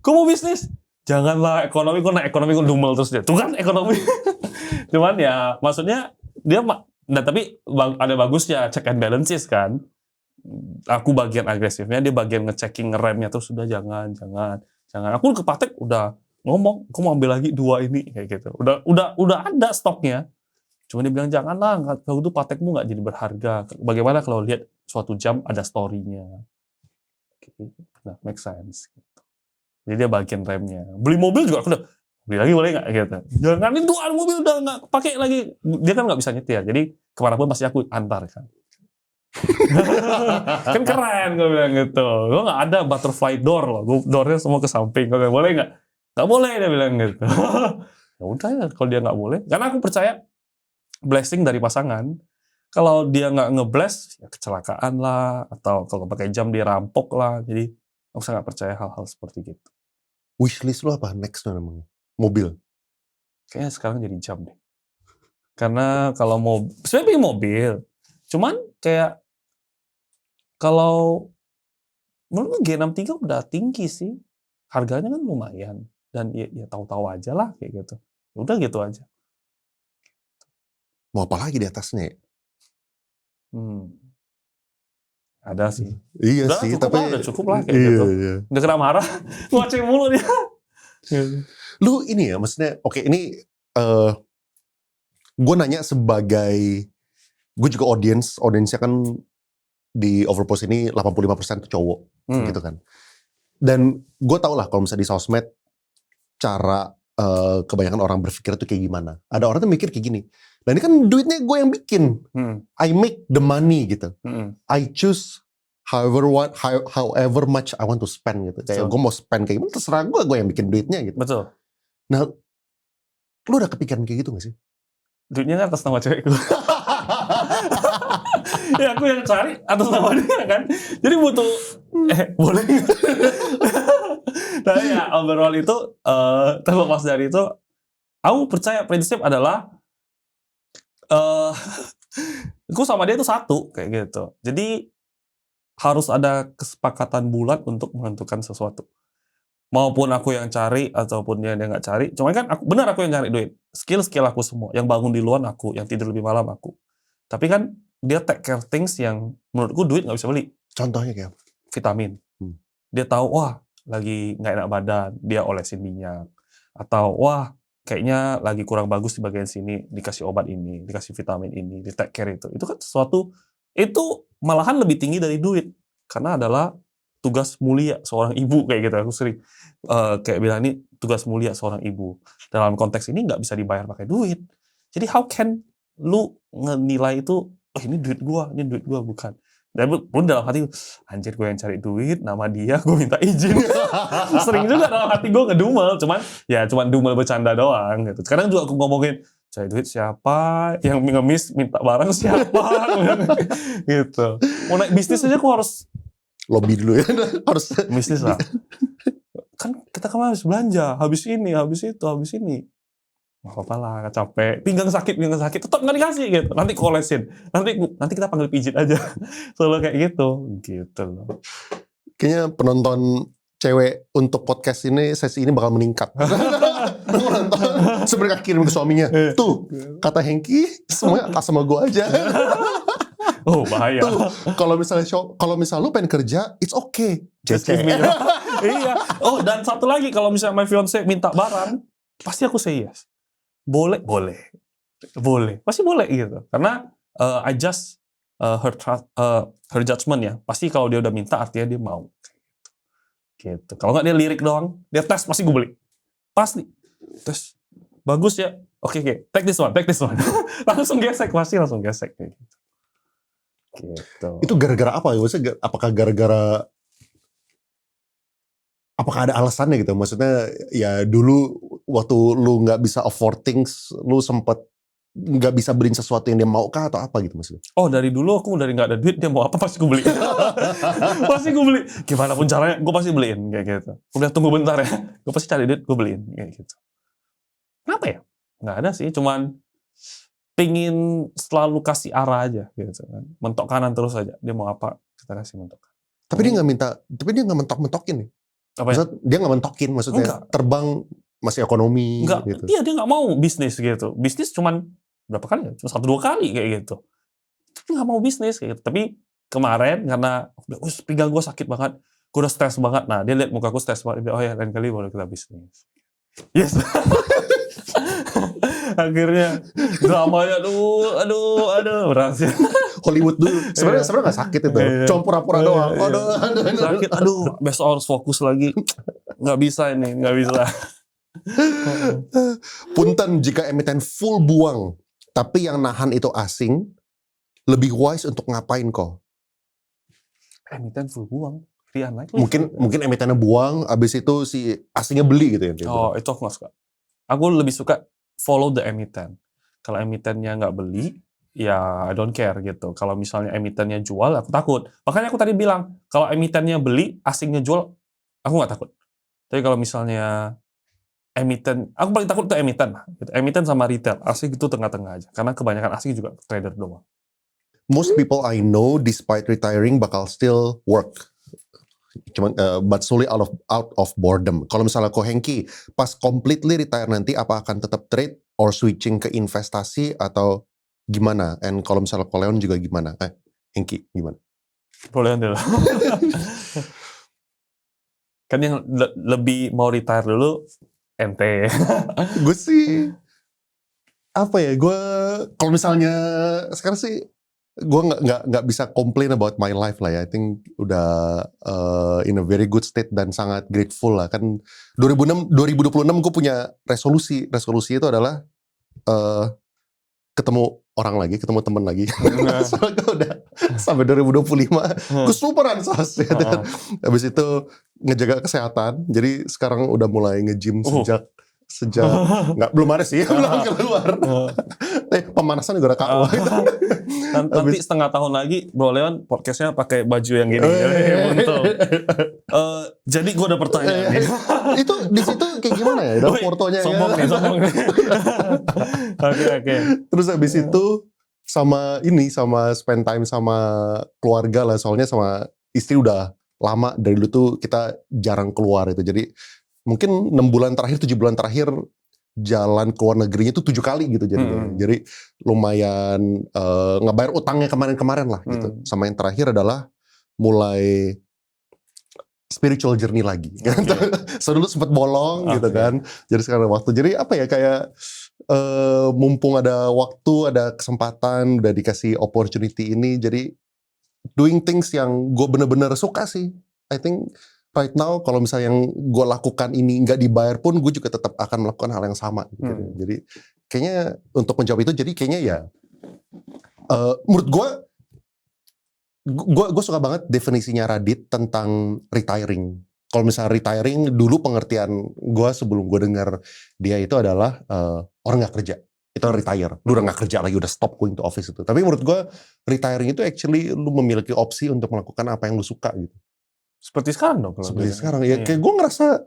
Aku mau bisnis. Janganlah ekonomi, gue naik ekonomi gue dumel terus dia. Tuh kan ekonomi. Cuman ya maksudnya dia, nah tapi ada bagusnya check and balances kan. Aku bagian agresifnya, dia bagian ngechecking ngeremnya terus sudah jangan. Aku ke Patek udah ngomong, aku mau ambil lagi 2 ini kayak gitu. Udah ada stoknya. Cuma dia bilang janganlah, kalau itu Patekmu nggak jadi berharga. Bagaimana kalau lihat suatu jam ada story-nya. Nah, make sense. Jadi dia bagian remnya. Beli mobil juga aku udah, beli lagi boleh nggak gitu. Jangan itu ada mobil udah nggak pakai lagi. Dia kan nggak bisa nyetir. Jadi kemanapun pasti aku antar kan. Kan keren gue bilang gitu. Gue nggak ada butterfly door loh. Gue doornya semua ke samping. Gue bilang, boleh nggak? Nggak boleh dia bilang gitu. Ya udah ya, kalau dia nggak boleh. Karena aku percaya blessing dari pasangan. Kalau dia nggak ngebless, ya kecelakaan lah, atau kalau pakai jam dia rampok lah. Jadi aku sangat percaya hal-hal seperti gitu. Wishlist lu apa next namanya? Mobil. Kayaknya sekarang jadi jam deh. Karena kalau mau, sebenarnya pengen mobil. Cuman kayak kalau menurut G63 udah tinggi sih. Harganya kan lumayan. Dan ya tahu-tahu aja lah kayak gitu. Udah gitu aja. Mau apa lagi di atasnya ya? Ada sih. Iya Udah sih, cukup tapi lah, udah cukup lah kayak iya, gitu. iya. Udah kena marah, ngoceh mulu dia. Lu ini ya, maksudnya oke ini gue nanya sebagai, gue juga audiensnya kan di Overpost ini 85% tuh cowok gitu kan. Dan gue tau lah kalau misalnya di sosmed cara kebanyakan orang berpikir tuh kayak gimana. Ada orang tuh mikir kayak gini. Dan ini kan duitnya gue yang bikin. I make the money gitu. I choose however much I want to spend gitu. Kayak gue mau spend kayak gimana terserah gue yang bikin duitnya gitu. Betul. Nah, lu udah kepikiran kayak gitu gak sih? Duitnya kan atas nama cewekku. Ya aku yang cari atas nama dia kan. Jadi butuh boleh. Nah ya overall itu terlepas dari itu, aku percaya prinsip adalah aku sama dia itu satu kayak gitu. Jadi harus ada kesepakatan bulat untuk menentukan sesuatu. Maupun aku yang cari ataupun dia nggak cari. Cuman kan aku yang cari duit. Skill aku semua. Yang bangun di luar aku, yang tidur lebih malam aku. Tapi kan dia take care things yang menurutku duit nggak bisa beli. Contohnya kayak vitamin. Dia tahu wah lagi nggak enak badan, dia olesin minyak. Atau wah kayaknya lagi kurang bagus di bagian sini, dikasih obat ini, dikasih vitamin ini, di take care itu. Itu kan sesuatu itu malahan lebih tinggi dari duit karena adalah tugas mulia seorang ibu kayak gitu. Aku sering kayak bilang ini tugas mulia seorang ibu. Dalam konteks ini nggak bisa dibayar pakai duit. Jadi how can lu ngenilai itu ini duit gua bukan. Dan pun dalam hati, anjir gue yang cari duit, nama dia, gue minta izin. Sering juga dalam hati gue ngedumel, cuman dumel bercanda doang. Gitu. Sekarang juga aku ngomongin, cari duit siapa, yang ngemis minta barang siapa, gitu. Mau naik bisnis aja aku harus lobby dulu ya, harus bisnis lah. Kan kita kemarin harus belanja, habis ini, habis itu, habis ini. Gak apa-apa lah, capek. Pinggang sakit, tetap nggak dikasih gitu. Nanti kolesin. Nanti kita panggil pijit aja. Selalu kayak gitu loh. Kayaknya penonton cewek untuk podcast ini, sesi ini bakal meningkat. Nonton, sebenarnya kirim ke suaminya. Tuh, kata Hengki, semuanya sama gue aja. Oh bahaya. Tuh, kalau misalnya lu pengen kerja, it's okay. Iya. Oh dan satu lagi, kalau misalnya my fiance minta barang, pasti aku say yes. Boleh, pasti boleh gitu. Karena I just her judgment ya. Pasti kalau dia udah minta artinya dia mau. Gitu. Kalau nggak dia lirik doang, dia tes pasti gue beli. Pasti. Tes bagus ya. Oke, take this one. langsung gesek kayak gitu. Gitu. Itu gara-gara apa ya? Maksudnya apakah ada alasannya gitu? Maksudnya ya dulu waktu lu nggak bisa afford things, lu sempet nggak bisa beliin sesuatu yang dia mau kah atau apa gitu maksudnya? Oh dari dulu aku dari nggak ada duit, dia mau apa pasti gue beli. Pasti gue beli. Gimana pun caranya gue pasti beliin kayak gitu. Udah tunggu bentar ya, gue pasti cari duit gue beliin kayak gitu. Kenapa ya? Nggak ada sih, cuman pingin selalu kasih arah aja gitu kan. Mentok kanan terus aja. Dia mau apa kita kasih mentok. Tapi dia nggak mentok-mentokin nih. Dia nggak mentokin, maksudnya enggak. Terbang masih ekonomi enggak, gitu. Dia nggak mau bisnis gitu. Bisnis cuman berapa kali ya? Cuma 1-2 kali kayak gitu. Tapi nggak mau bisnis kayak gitu. Tapi kemarin karena pinggang gue sakit banget, gue udah stres banget. Nah dia lihat muka gue stres banget. Dia bilang, oh ya lain kali boleh kita bisnis. Yes. Akhirnya dramanya aduh berhasil. Hollywood dulu. Sebenarnya nggak sakit itu. Cuma pura-pura doang. Sakit. Besok harus fokus lagi. Nggak bisa. Punten jika emiten full buang, tapi yang nahan itu asing, lebih wise untuk ngapain kok? Emiten full buang? Mungkin emitennya buang, abis itu si asingnya beli gitu ya. Oh itu aku nggak suka. aku lebih suka follow the emiten. Kalau emitennya nggak beli, ya I don't care gitu. Kalau misalnya emitennya jual, aku takut. Makanya aku tadi bilang, kalau emitennya beli, asingnya jual, aku nggak takut. Tapi kalau misalnya emiten, aku paling takut tuh emiten lah. Gitu. Emiten sama retail, asing itu tengah-tengah aja. Karena kebanyakan asing juga trader doang. Most people I know despite retiring bakal still work. Cuman but solely out of boredom. Kalau misalnya Ko Hengki pas completely retire nanti apa akan tetap trade or switching ke investasi atau gimana? And kalau misalnya Ko Leon juga gimana? Hengki gimana? Boleh dulu. Kan yang lebih mau retire dulu ente. Gue sih apa ya? Gue kalau misalnya sekarang sih gue nggak bisa complain about my life lah ya. I think udah in a very good state dan sangat grateful lah. Kan 2026 gue punya resolusi itu adalah ketemu orang lagi, ketemu teman lagi. Soalnya udah sampai 2025 gue super ansos ya. Habis itu ngejaga kesehatan. Jadi sekarang udah mulai nge-gym sejak belum ada sih, belum keluar. Pemanasan juga udah KO. Nanti setengah tahun lagi Bro Leon podcastnya pakai baju yang gini. Jadi gue ada pertanyaan. Itu di situ kayak gimana ya? Ada fotonya ya. Sombong nih. Oke. Terus habis itu sama spend time sama keluarga lah. Soalnya sama istri udah lama dari dulu tuh kita jarang keluar itu. Jadi mungkin 6 bulan terakhir, 7 bulan terakhir jalan ke luar negerinya tuh 7 kali gitu jadinya. Jadi lumayan ngebayar utangnya kemarin-kemarin lah gitu. Sama yang terakhir adalah mulai spiritual journey lagi. So dulu sempat bolong gitu kan. Jadi sekarang ada waktu. Jadi apa ya kayak mumpung ada waktu, ada kesempatan, udah dikasih opportunity ini. Jadi doing things yang gue bener-bener suka sih. I think right now kalau misalnya yang gue lakukan ini nggak dibayar pun gue juga tetap akan melakukan hal yang sama gitu. Jadi kayaknya untuk menjawab itu jadi kayaknya ya menurut gue suka banget definisinya Radit tentang retiring. Kalau misalnya retiring dulu pengertian gue sebelum gue dengar dia itu adalah orang nggak kerja. Itu retire, lu udah gak kerja lagi, udah stop going to office itu. Tapi menurut gue retiring itu actually lu memiliki opsi untuk melakukan apa yang lu suka gitu. Seperti sekarang dong. Seperti sekarang ya, kayak gue ngerasa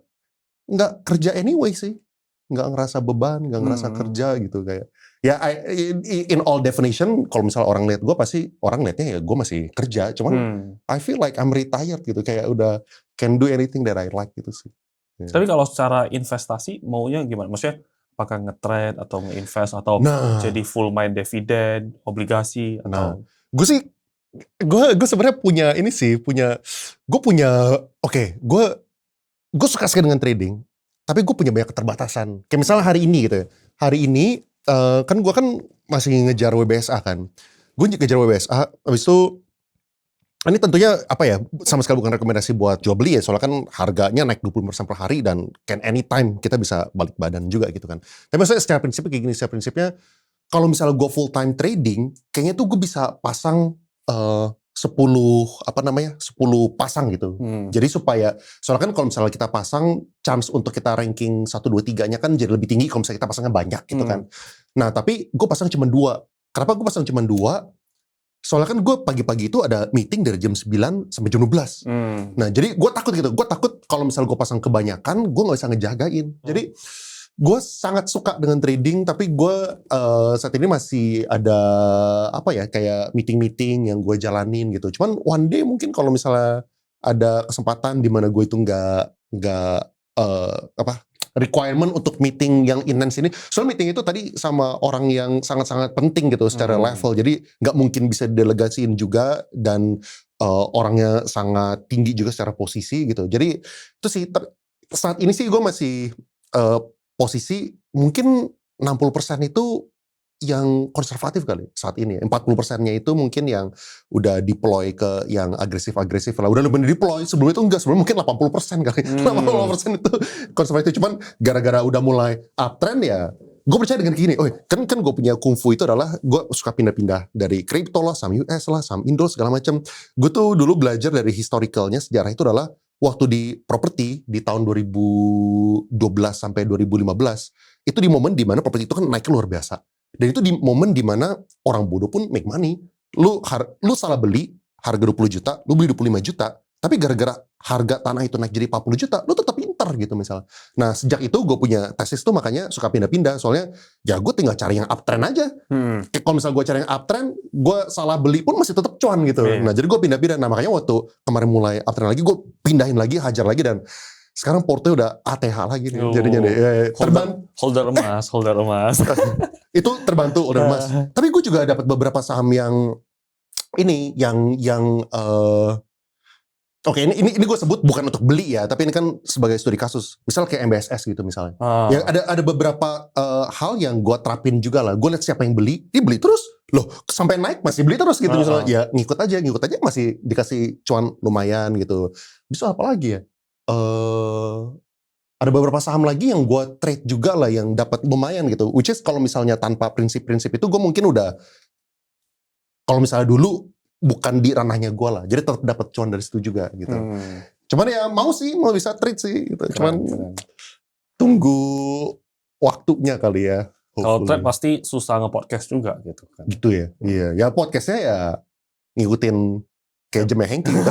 nggak kerja anyway sih, nggak ngerasa beban, nggak ngerasa kerja gitu kayak. Ya in all definition, kalau misalnya orang lihat gue pasti orang lihatnya ya gue masih kerja, cuman I feel like I'm retired gitu, kayak udah can do anything that I like gitu sih. Ya. Tapi kalau secara investasi maunya gimana? Maksudnya apakah nge-trade atau nge-invest atau jadi full main dividen, obligasi atau? Gue sih gue sebenarnya gue suka sekali dengan trading, tapi gue punya banyak keterbatasan. Kayak misalnya hari ini gitu ya. Hari ini kan gue kan masih ngejar WBSA kan. Gue ngejar WBSA, habis itu ini tentunya apa ya, sama sekali bukan rekomendasi buat jual beli ya, soalnya kan harganya naik 20% per hari dan can anytime kita bisa balik badan juga gitu kan. Tapi maksudnya secara prinsipnya kalau misalnya gue full time trading, kayaknya tuh gue bisa pasang 10 pasang gitu. Jadi soalnya kan kalau misalnya kita pasang, chance untuk kita ranking 1, 2, 3-nya kan jadi lebih tinggi kalau misalnya kita pasangnya banyak gitu kan. Nah tapi gue pasang cuma 2. Kenapa gue pasang cuma 2? Soalnya kan gue pagi-pagi itu ada meeting dari jam 9 sampai jam 12. Nah jadi gue takut gitu. Gue takut kalau misalnya gue pasang kebanyakan, gue gak bisa ngejagain. Jadi gue sangat suka dengan trading, tapi gue saat ini masih ada kayak meeting-meeting yang gue jalanin gitu. Cuman one day mungkin kalau misalnya ada kesempatan di mana gue itu nggak requirement untuk meeting yang intens ini. Soalnya meeting itu tadi sama orang yang sangat-sangat penting gitu secara level. Jadi nggak mungkin bisa delegasiin juga dan orangnya sangat tinggi juga secara posisi gitu. Jadi itu sih saat ini sih gue masih posisi mungkin 60% itu yang konservatif kali saat ini. 40%-nya itu mungkin yang udah deploy ke yang agresif-agresif lah. Udah lebih deploy, sebelum itu enggak, sebelum mungkin 80% kali. 80% itu konservatif, cuman gara-gara udah mulai uptrend ya, gue percaya dengan gini, kan gue punya kungfu itu adalah, gue suka pindah-pindah dari kripto lah, saham US lah, saham Indo, segala macam. Gue tuh dulu belajar dari historicalnya, sejarah itu adalah, waktu di properti di tahun 2012 sampai 2015, itu di momen dimana properti itu kan naiknya luar biasa. Dan itu di momen dimana orang bodoh pun make money. Lu salah beli harga 20 juta, lu beli 25 juta, tapi gara-gara harga tanah itu naik jadi 40 juta, lu tetap pintar gitu misalnya. Nah sejak itu gue punya tesis tuh makanya suka pindah-pindah, soalnya ya gue tinggal cari yang uptrend aja. Kalau misalnya gue cari yang uptrend, gue salah beli pun masih tetap cuan gitu. Nah jadi gue pindah-pindah. Nah makanya waktu kemarin mulai uptrend lagi, gue pindahin lagi, hajar lagi, dan sekarang portnya udah ATH lagi nih. Jadinya deh. Holder emas. Itu terbantu oleh emas. Tapi gue juga dapat beberapa saham yang ini oke, ini gue sebut bukan untuk beli ya, tapi ini kan sebagai studi kasus. Misal kayak MBSS gitu misalnya. Ya ada beberapa hal yang gue terapin juga lah. Gue lihat siapa yang beli, dia beli terus. Loh, sampai naik masih beli terus gitu misalnya. Ya ngikut aja masih dikasih cuan lumayan gitu. Bisa apa lagi ya? Ada beberapa saham lagi yang gue trade juga lah yang dapat lumayan gitu. Which is kalau misalnya tanpa prinsip-prinsip itu gue mungkin udah, kalau misalnya dulu bukan di ranahnya gue lah, jadi tetap dapat cuan dari situ juga gitu. Cuman ya mau bisa trade sih gitu. Cuman tunggu waktunya kali ya. Kalau trade pasti susah nge-podcast juga gitu kan. Gitu ya. Iya, ya podcastnya ya ngikutin kayak Jemeh Hengki gitu.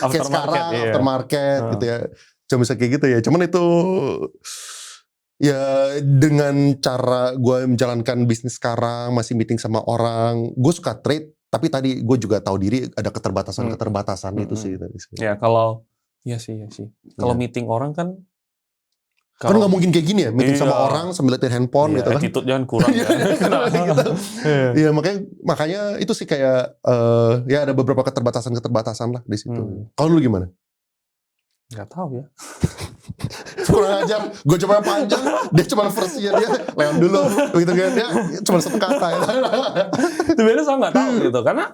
Kayak sekarang aftermarket gitu ya. Cuma bisa kayak gitu ya. Cuman itu ya dengan cara gue menjalankan bisnis sekarang, masih meeting sama orang, gue suka trade, tapi tadi gue juga tahu diri ada keterbatasan itu sih tadi. Ya kalau iya sih. Kalau meeting orang kan nggak mungkin kayak gini ya, meeting sama orang sambil liatin handphone gitu kan. Attitude jangan kurang ya. Gitu. Iya makanya itu sih kayak ya ada beberapa keterbatasan lah di situ. Kalau lu gimana? Gak tahu ya. Kurang ajar, gue coba panjang, dia cuma versinya dia Leon dulu, begitu kan, dia cuma satu kata ya. Sebenarnya saya nggak tahu gitu, karena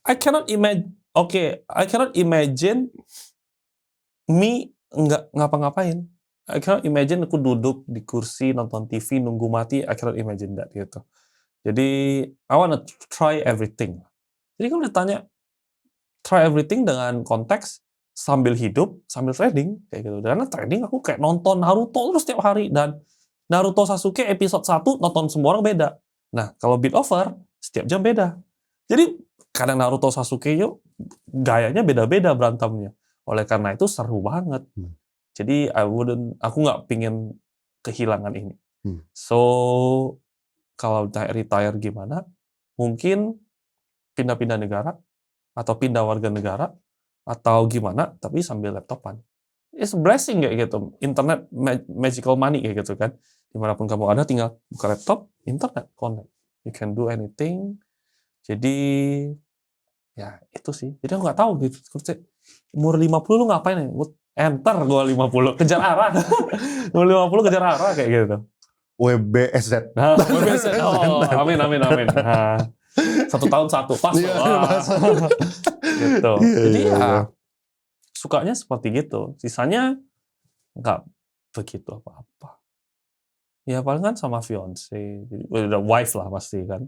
I cannot imagine me nggak ngapa-ngapain. I cannot imagine aku duduk di kursi nonton TV nunggu mati. I cannot imagine that gitu. Jadi I wanna try everything. Jadi kalau ditanya try everything dengan konteks sambil hidup, sambil trading, kayak gitu. Karena trading aku kayak nonton Naruto terus setiap hari. Dan Naruto Sasuke episode 1 nonton semua orang beda. Nah, kalau Beat Over, setiap jam beda. Jadi, kadang Naruto Sasuke yuk, gayanya beda-beda berantemnya. Oleh karena itu seru banget. Jadi, aku nggak pingin kehilangan ini. So, kalau retire gimana, mungkin pindah-pindah negara, atau pindah warga negara, atau gimana, tapi sambil laptopan. It's a blessing kayak gitu. Internet, magical money kayak gitu kan. Dimanapun kamu ada, tinggal buka laptop, internet, connect. You can do anything. Jadi, ya itu sih. Jadi aku nggak tahu gitu. Umur 50 lu ngapain ya? Enter gua 50. Kejar arah. Umur 50 kejar arah kayak gitu. WBSZ. Nah, WBSZ. Oh, amin. Nah. 1 tahun 1 pas gitu. Jadi ya sukanya seperti gitu. Sisanya nggak begitu apa-apa. Ya paling kan sama fiance, udah wife lah pasti kan.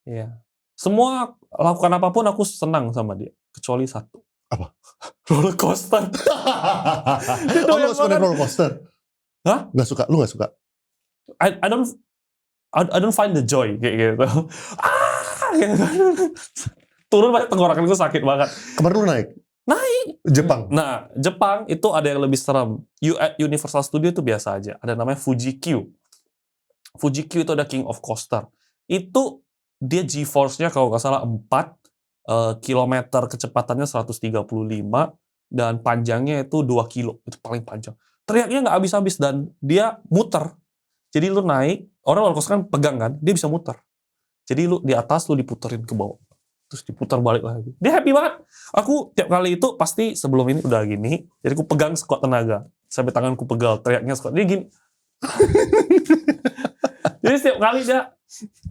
Iya. Semua lakukan apapun aku senang sama dia, kecuali satu. Apa? Roller coaster. Oh, lu suka roller coaster? Hah? Nggak suka? Lu nggak suka? I don't find the joy kayak gitu. Turun banyak tenggorokan gue sakit banget. Kemarin lu naik? Jepang. Nah, Jepang itu ada yang lebih serem. Universal Studio itu biasa aja. Ada namanya Fuji Q. Fuji Q itu ada King of Coaster. Itu dia G-force-nya kalau nggak salah 4 kilometer, kecepatannya 135 dan panjangnya itu 2 kilo. Itu paling panjang. Teriaknya nggak habis-habis dan dia muter. Jadi lu naik, orang roller coaster kan pegang kan, dia bisa muter. Jadi lu di atas, lu diputerin ke bawah. Terus diputar balik lagi. Dia happy banget. Aku tiap kali itu pasti sebelum ini udah gini. Jadi aku pegang sekuat tenaga. Sampai tanganku pegal. Teriaknya sekuat. Dia gini. Jadi setiap kali dia,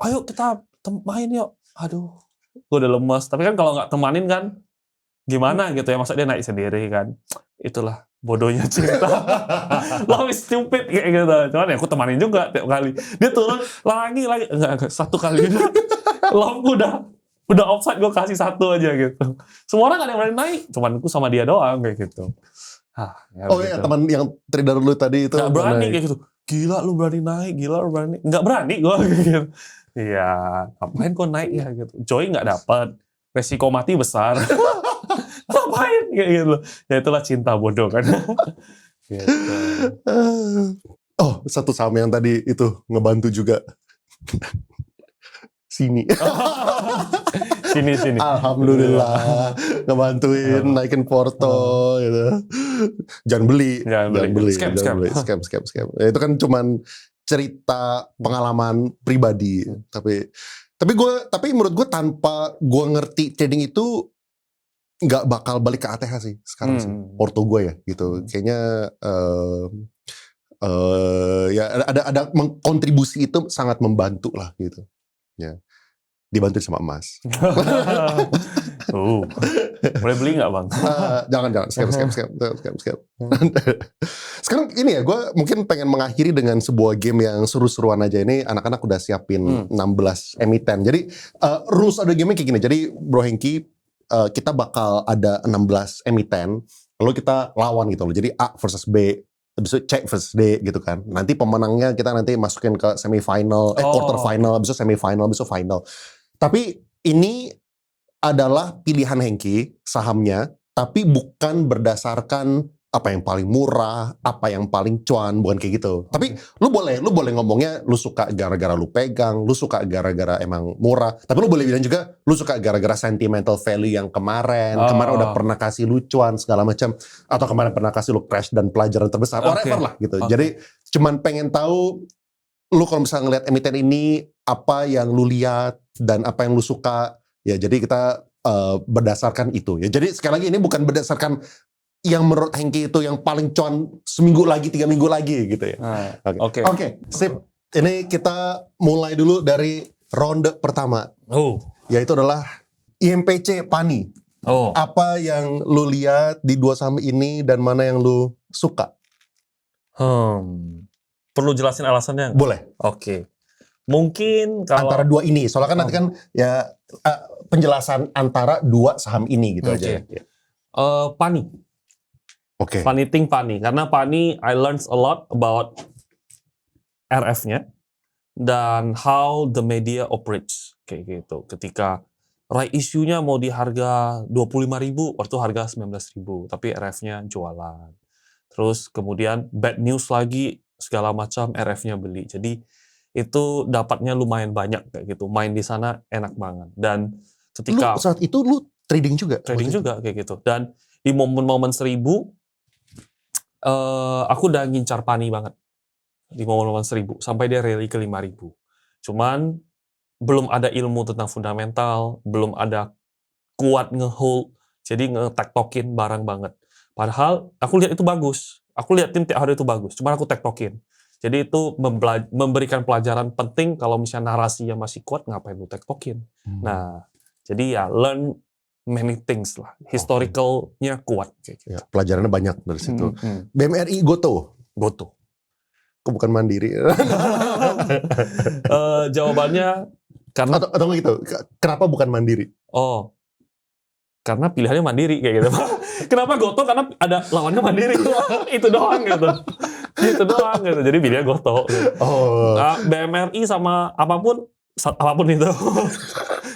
ayo kita main yuk. Aduh, gue udah lemas. Tapi kan kalau nggak temanin kan, gimana gitu ya. Masa dia naik sendiri kan. Itulah bodohnya cinta. Love is stupid kayak gitu. Cuman ya aku temanin juga tiap kali. Dia turun lagi. Enggak, satu kali. Love udah offside, gue kasih 1 aja gitu. Semua orang gak ada yang berani naik. Cuman aku sama dia doang kayak gitu. Ya, teman yang trader lu tadi itu. Gak berani kayak gitu. gila lu berani naik, gila lu berani. Nggak berani gue gitu. Iya, ngapain kok naik ya gitu. Joy nggak dapat, resiko mati besar. Ngapain kayak gitu. Ya itulah cinta bodoh kan. Gitu. Oh, satu saham yang tadi itu ngebantu juga. Sini. Sini. Alhamdulillah ngebantuin naikin Porto gitu. Jangan beli. Scam. Ya, itu kan cuman cerita pengalaman pribadi. Tapi menurut gue tanpa gue ngerti trading itu nggak bakal balik ke ATH sih sekarang sih. Porto gue ya gitu. Kayaknya ya ada kontribusi itu sangat membantu lah gitu. Ya. Dibantu sama emas. Boleh beli nggak bang? Jangan scam. Sekarang ini ya, gue mungkin pengen mengakhiri dengan sebuah game yang seru-seruan aja. Ini anak-anak udah siapin 16 emiten. Jadi rules ada game kayak gini. Jadi Bro Hengki, kita bakal ada 16 emiten. Lalu kita lawan gitu loh. Jadi A versus B. Habis itu C versus D gitu kan. Nanti pemenangnya kita nanti masukin ke semifinal, quarter final, habis itu semifinal, habis itu final. Tapi ini adalah pilihan Hengki sahamnya, tapi bukan berdasarkan apa yang paling murah, apa yang paling cuan, bukan kayak gitu. Tapi lu boleh ngomongnya lu suka gara-gara lu pegang, lu suka gara-gara emang murah. Tapi lu boleh bilang juga lu suka gara-gara sentimental value yang kemarin udah pernah kasih lu cuan segala macam, atau kemarin pernah kasih lu crash dan pelajaran terbesar, whatever lah gitu. Jadi cuman pengen tahu lu kalau misalnya ngeliat emiten ini apa yang lu lihat dan apa yang lu suka. Ya jadi kita berdasarkan itu ya. Jadi sekali lagi ini bukan berdasarkan yang menurut Hengki itu yang paling cuan seminggu lagi, 3 minggu lagi gitu ya. Oke, sip. Ini kita mulai dulu dari ronde pertama. Yaitu adalah IMPC PANI. Apa yang lu lihat di dua saham ini dan mana yang lu suka? Perlu jelasin alasannya? Boleh. Oke. Mungkin kalau antara dua ini, soalnya kan nanti kan ya penjelasan antara dua saham ini gitu aja. PANI. Funny thing PANI. Karena PANI, I learned a lot about RF-nya dan how the media operates. Kayak gitu. Ketika right issue-nya mau di harga 25.000, waktu harga 19.000. Tapi RF-nya jualan. Terus kemudian bad news lagi, segala macam RF-nya beli. Jadi itu dapatnya lumayan banyak kayak gitu. Main di sana enak banget. Dan ketika saat itu lu trading juga? Trading juga kayak gitu. Dan di momen-momen 1000, aku udah ngincar PANI banget. Di momen-momen 1000. Sampai dia rally ke 5.000. Cuman belum ada ilmu tentang fundamental. Belum ada kuat nge-hold. Jadi nge-tektokin barang banget. Padahal aku lihat itu bagus. Aku lihat tim tiap hari itu bagus. Cuman aku tektokin. Jadi itu memberikan pelajaran penting kalau misalnya narasinya masih kuat, ngapain lu tektokin. Nah, jadi ya learn many things lah. Historicalnya kuat. Gitu. Ya, pelajarannya banyak dari situ. BMRI Goto. Kok bukan Mandiri? Jawabannya karena atau gitu. Kenapa bukan Mandiri? Karena pilihannya Mandiri kayak gitu. Kenapa Goto? Karena ada lawannya Mandiri. Itu doang gitu. Jadi pilihnya Goto. Gitu. BMRI sama apapun itu.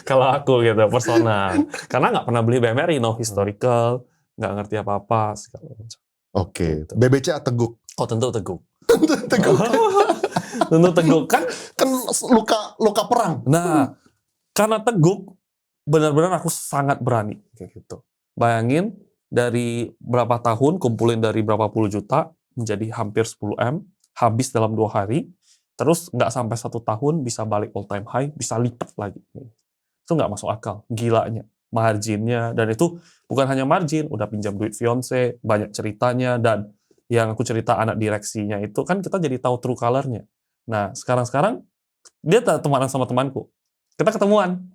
Kalau aku gitu, personal. Karena nggak pernah beli BMRI, no historical, nggak ngerti apa-apa, segala macam. Gitu. BBC Teguk? Tentu Teguk. Tentu Teguk. Kan luka perang. Nah, karena Teguk, benar-benar aku sangat berani. Kayak gitu. Bayangin, dari berapa tahun, kumpulin dari berapa puluh juta, menjadi hampir 10M, habis dalam 2 hari, terus nggak sampai 1 tahun, bisa balik all time high, bisa lipat lagi. Itu nggak masuk akal, gilanya. Marginnya, dan itu bukan hanya margin, udah pinjam duit fiance, banyak ceritanya, dan yang aku cerita anak direksinya itu, kan kita jadi tahu true color-nya. Nah, sekarang dia temenan sama temanku. Kita ketemuan.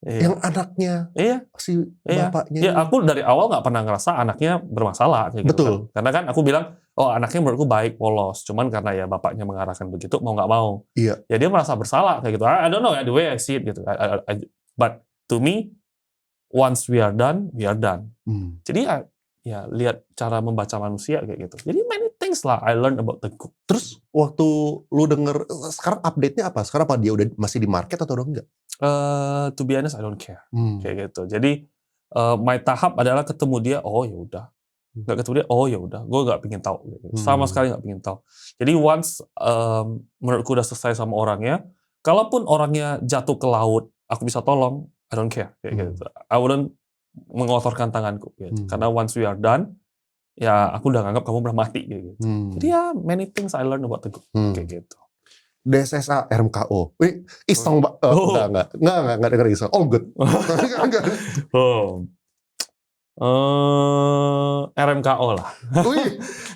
Yang anaknya, si bapaknya. Iya, aku dari awal nggak pernah ngerasa anaknya bermasalah. Kayak betul. Gitu kan. Karena kan aku bilang, anaknya menurutku baik, polos. Cuman karena ya bapaknya mengarahkan begitu, mau nggak mau. Iya. Ya dia merasa bersalah kayak gitu. I don't know, the way I see it gitu. But to me, once we are done, we are done. Jadi ya lihat cara membaca manusia kayak gitu. Jadi many things lah I learn about Teguh. Terus waktu lu denger, sekarang update-nya apa? Sekarang apa dia udah masih di market atau udah enggak? To be honest I don't care kayak gitu. Jadi my tahap adalah ketemu dia, oh ya udah. Nggak ketemu dia, oh ya udah. Gue nggak pingin tahu. Gitu. Sama sekali nggak pingin tahu. Jadi once menurutku udah selesai sama orangnya, kalaupun orangnya jatuh ke laut, aku bisa tolong, I don't care kayak gitu. I wouldn't mengotorkan tanganku gitu. Karena once we are done, ya aku udah nganggap kamu udah mati kayak gitu. Jadi ya many things I learn about Teguh kayak gitu. DSSA RMKO. Wih, iseng enggak denger iseng. Oh good. RMKO lah.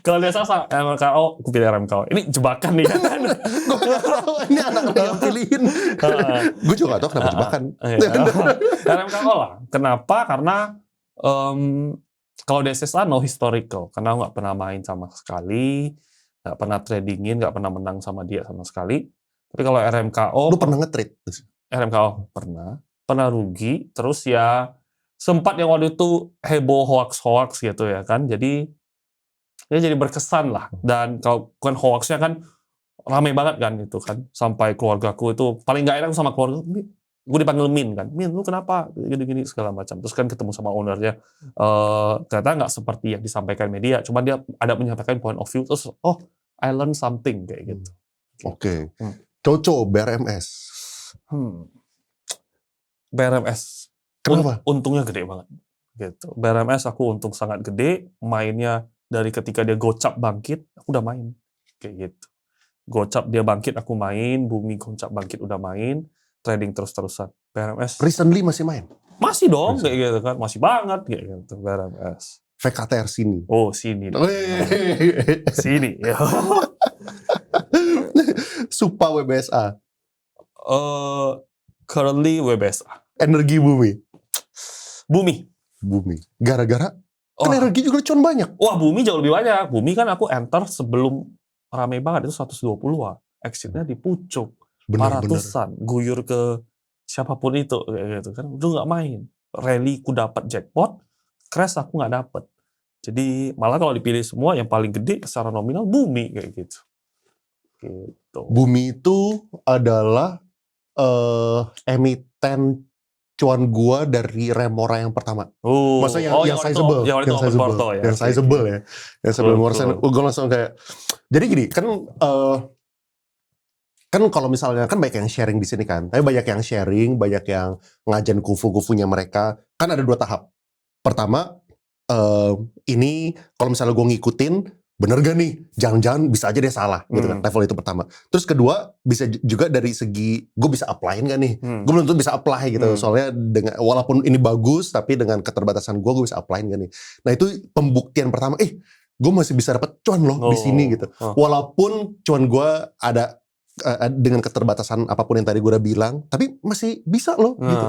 Kalau dia sasa RMKO, aku pilih RMKO. Ini jebakan nih kan. Gue gak tahu ini anak-anak yang pilihin. Gue juga gak tahu kenapa jebakan. RMKO lah. Kenapa? Karena kalau DSSA no historical. Karena aku gak pernah main sama sekali, gak pernah tradingin, gak pernah menang sama dia sama sekali. Tapi kalau RMKO, lu pernah nge-trade? RMKO pernah rugi. Terus ya sempat yang waktu itu heboh hoax gitu ya kan. Jadi ya jadi berkesan lah. Dan kalau kan hoaxnya kan rame banget kan itu kan. Sampai keluargaku itu paling gak enak sama keluarga. Gue dipanggil Min kan. Min lu kenapa? Gini-gini segala macam. Terus kan ketemu sama ownernya. Ternyata gak seperti yang disampaikan media. Cuma dia ada menyampaikan point of view. Terus I learn something kayak gitu. Oke. Coco BRMS. BRMS. Kenapa? Untungnya gede banget. Gitu. BRMS aku untung sangat gede. Mainnya dari ketika dia gocap bangkit, aku udah main. Kayak gitu. Gocap dia bangkit, aku main. Bumi gocap bangkit udah main. Trading terus-terusan. BRMS. Recently masih main? Masih dong, kayak gitu kan. Masih banget kayak gitu. BRMS. VKTR sini. Oh, sini. Sini. Ya. Supa WBSA. Currently WBSA. Energi Bumi. Gara-gara kan energi juga cuan banyak. Wah, Bumi jauh lebih banyak. Bumi kan aku enter sebelum rame banget itu 120-an. Exitnya di pucuk. 400-an. Guyur ke siapapun itu kayak gitu kan. Udah nggak main. Rally ku dapat jackpot, crash aku nggak dapet. Jadi malah kalau dipilih semua yang paling gede secara nominal Bumi kayak gitu. Gitu. Bumi itu adalah emiten cuan gua dari Remora yang pertama. Maksudnya yang sizable, yang sizable ya. Yang sebelum gue langsung kayak, jadi gini kan kan kalau misalnya kan banyak yang sharing di sini kan, tapi banyak yang sharing, banyak yang ngajen kufu-kufunya mereka. Kan ada 2 tahap. Pertama, ini kalau misalnya gue ngikutin, bener gak nih? Jangan-jangan bisa aja dia salah gitu kan. Level itu pertama. Terus kedua, bisa juga dari segi gue bisa apply-in gak nih? Gue belum tentu bisa apply gitu. Soalnya walaupun ini bagus, tapi dengan keterbatasan gue bisa apply-in gak nih? Nah itu pembuktian pertama. Gue masih bisa dapat cuan loh di sini gitu. Walaupun cuan gue ada dengan keterbatasan apapun yang tadi gue udah bilang, tapi masih bisa loh gitu.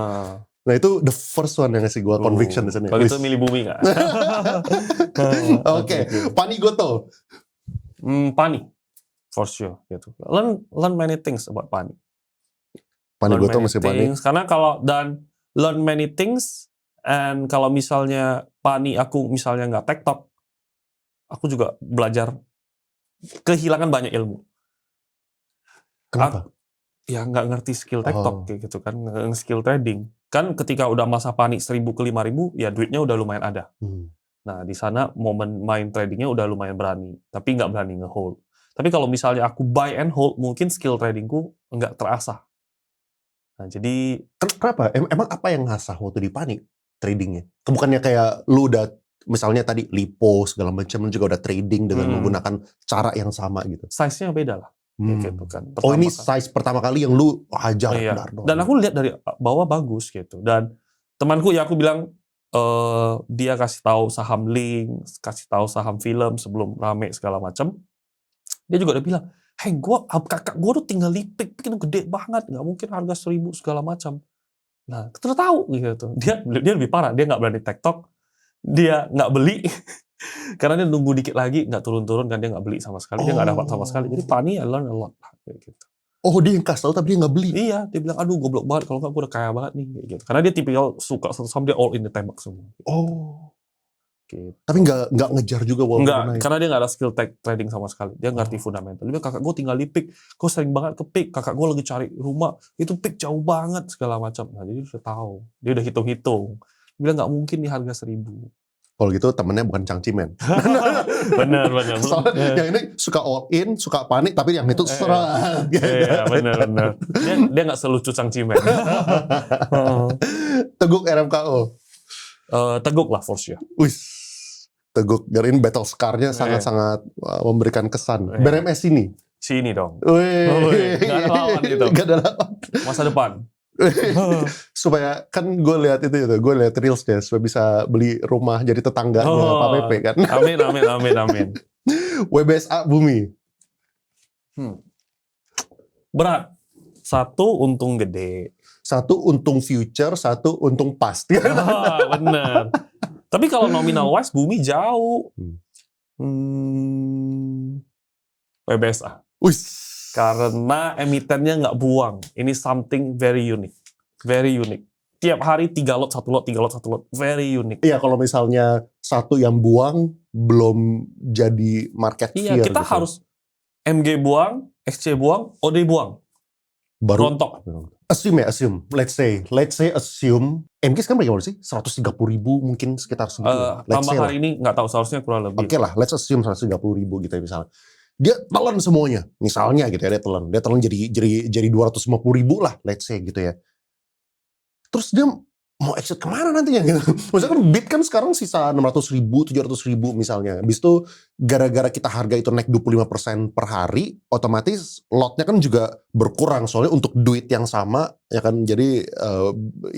Nah itu the first one yang ngasih gue conviction di sini. Kalau itu milih Bumi nggak? Oke. Pani Goto. Pani, for sure. Gitu. Learn many things about Pani. Pani Goto masih Pani. Karena learn many things, and kalau misalnya Pani aku misalnya nggak TikTok, aku juga belajar kehilangan banyak ilmu. Kenapa? Ya nggak ngerti skill TikTok kayak gitu kan, skill trading. Kan ketika udah masa panik 1.000 ke 5.000, ya duitnya udah lumayan ada. Nah di sana momen main tradingnya udah lumayan berani, tapi nggak berani nge-hold. Tapi kalau misalnya aku buy and hold, mungkin skill tradingku nggak terasah. Nah jadi kenapa? Emang apa yang ngasah waktu di panik tradingnya? Bukannya kayak lu udah misalnya tadi lipo segala macam, lu juga udah trading dengan menggunakan cara yang sama gitu. Size-nya beda lah. Gitu kan. Ini size pertama kali yang lu hajar. Iya. Dan aku lihat dari bawah bagus gitu. Dan temanku ya aku bilang dia kasih tahu saham link, kasih tahu saham film sebelum rame segala macam. Dia juga udah bilang, "Hey, kakak gue tuh tinggal lipik, bikin gede banget, nggak mungkin harga 1.000 segala macam." Nah, terus tahu gitu. Dia lebih parah, dia nggak berani TikTok, dia nggak beli. Karena dia nunggu dikit lagi, nggak turun-turun kan, dia nggak beli sama sekali, dia nggak dapat sama sekali. Jadi Pani I learn a lot kayak gitu. Oh dia yang kasih tahu tapi dia nggak beli? Iya, dia bilang aduh goblok banget, kalau nggak gue udah kaya banget nih kayak gitu. Karena dia tipikal suka satu saham dia all in, dia tembak semua. Gitu. Tapi nggak ngejar juga walaupun Enggak, naik. karena dia nggak ada skill trading sama sekali. Dia ngerti fundamental. Dia bilang, kakak gue tinggal di pick. Gue sering banget ke pick. Kakak gue lagi cari rumah. Itu pick jauh banget segala macam. Nah, jadi dia udah tahu. Dia udah hitung-hitung. Dia bilang nggak mungkin nih harga 1.000. Kalau gitu temennya bukan Changcimen. Bener. Soalnya yang ini suka all in, suka panik, tapi yang itu serat. Iya, bener. Dia nggak selucu Changcimen. Teguk RMKO. Teguk lah for sure. Wih, Teguk. Jadi ini battle scar-nya sangat-sangat memberikan kesan. BRMS ini. Sini dong. Wih. Gak ada lawan itu. Gak ada lawan. Masa depan. Supaya kan gue lihat gue lihat reelsnya supaya bisa beli rumah jadi tetangganya Pak Pepe kan. Amin. WBSA Bumi. Berat. 1 untung gede. 1 untung future, 1 untung pasti. Bener. Tapi kalau nominal wise Bumi jauh. WBSA. Wih. Karena emitennya nggak buang. Ini something very unique. Very unique. Tiap hari 3 lot, 1 lot, 3 lot, 1 lot. Very unique. Iya, kalau misalnya 1 yang buang belum jadi market Iya, fear. kita gitu. harus MG buang, XC buang, OD buang. Baru Rontok. assume. Let's say assume. MG sekarang berapa sih? 130.000 mungkin sekitar segitu. Tambah hari ini nggak tahu, seharusnya kurang lebih. Oke lah, let's assume 130.000 gitu ya misalnya. Dia telan semuanya, misalnya gitu ya, dia telan jadi 250.000 lah, let's say gitu ya. Terus dia mau exit kemana nantinya gitu? Maksudnya kan bid kan sekarang sisa 600.000, 700.000 misalnya. Habis itu gara-gara kita harga itu naik 25% per hari, otomatis lotnya kan juga berkurang soalnya untuk duit yang sama ya kan. Jadi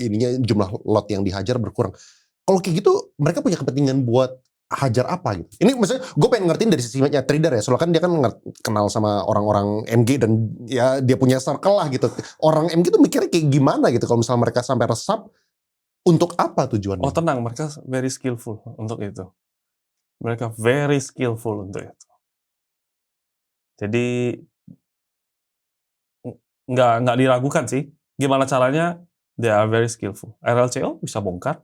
ininya jumlah lot yang dihajar berkurang. Kalau kayak gitu mereka punya kepentingan buat hajar apa gitu. Ini maksudnya gue pengen ngertiin dari sisinya trader ya. Soalnya kan dia kan kenal sama orang-orang MG dan ya dia punya circle lah gitu. Orang MG tuh mikirnya kayak gimana gitu kalau misalnya mereka sampai resap, untuk apa tujuannya? Oh tenang, mereka very skillful untuk itu. Mereka very skillful untuk itu. Jadi nggak diragukan sih. Gimana caranya? They are very skillful. RLCO bisa bongkar.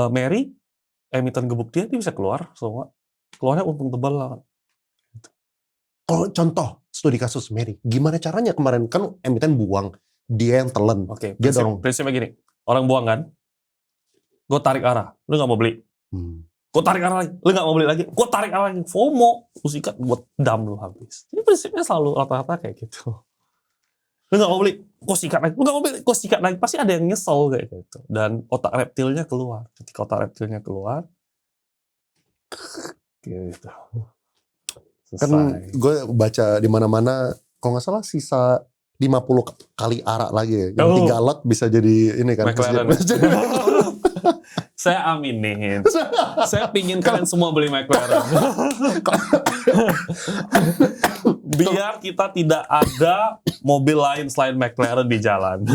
Mary, emiten gebuk dia bisa keluar semua. Keluarnya untung tebal lah. Kalau contoh studi kasus Mary, gimana caranya kemarin kan emiten buang, dia yang telan. Oke, dia dorong. prinsipnya gini, orang buang kan, gue tarik arah, lu nggak mau beli. Gue tarik arah lagi, lu nggak mau beli lagi. Gue tarik arah lagi, FOMO, lu sikat buat dam lu habis. Ini prinsipnya selalu rata-rata kayak gitu. Lu nggak mau beli, gue sikat lagi. Lu nggak mau beli, gue sikat lagi. Pasti ada yang nyesel kayak gitu. Dan otak reptilnya keluar. Ketika otak reptilnya keluar, gitu. Selesai. Kan gue baca di mana-mana, kalau nggak salah sisa 50 kali arak lagi ya. Yang 3 lot bisa jadi ini kan. Saya aminin. Saya pingin kalian semua beli McLaren. Biar kita tidak ada mobil lain selain McLaren di jalan.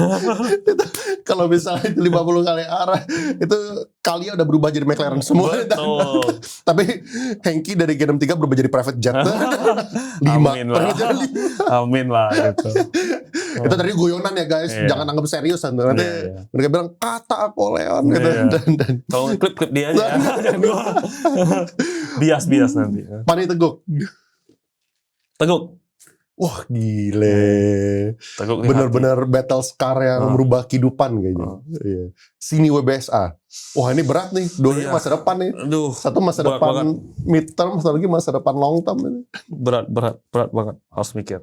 Kalau misalnya 50 kali arah, itu kalian udah berubah jadi McLaren semua. Betul. Tapi Hengki dari G63 berubah jadi private jet. 5. Amin lah gitu. Itu tadi guyonan ya guys, jangan anggap serius nanti mereka bilang kata aku Leon gitu. Dan kalau klip dia aja, jangan gua. Bias nanti. Pani Teguk. Wah gile. Bener-bener battle scar yang merubah kehidupan kayaknya. Iya. Sini WBSA. Wah ini berat nih. Dua masa depan nih. Aduh, satu masa depan midterm, satu lagi masa depan long term. Berat banget. Harus mikir.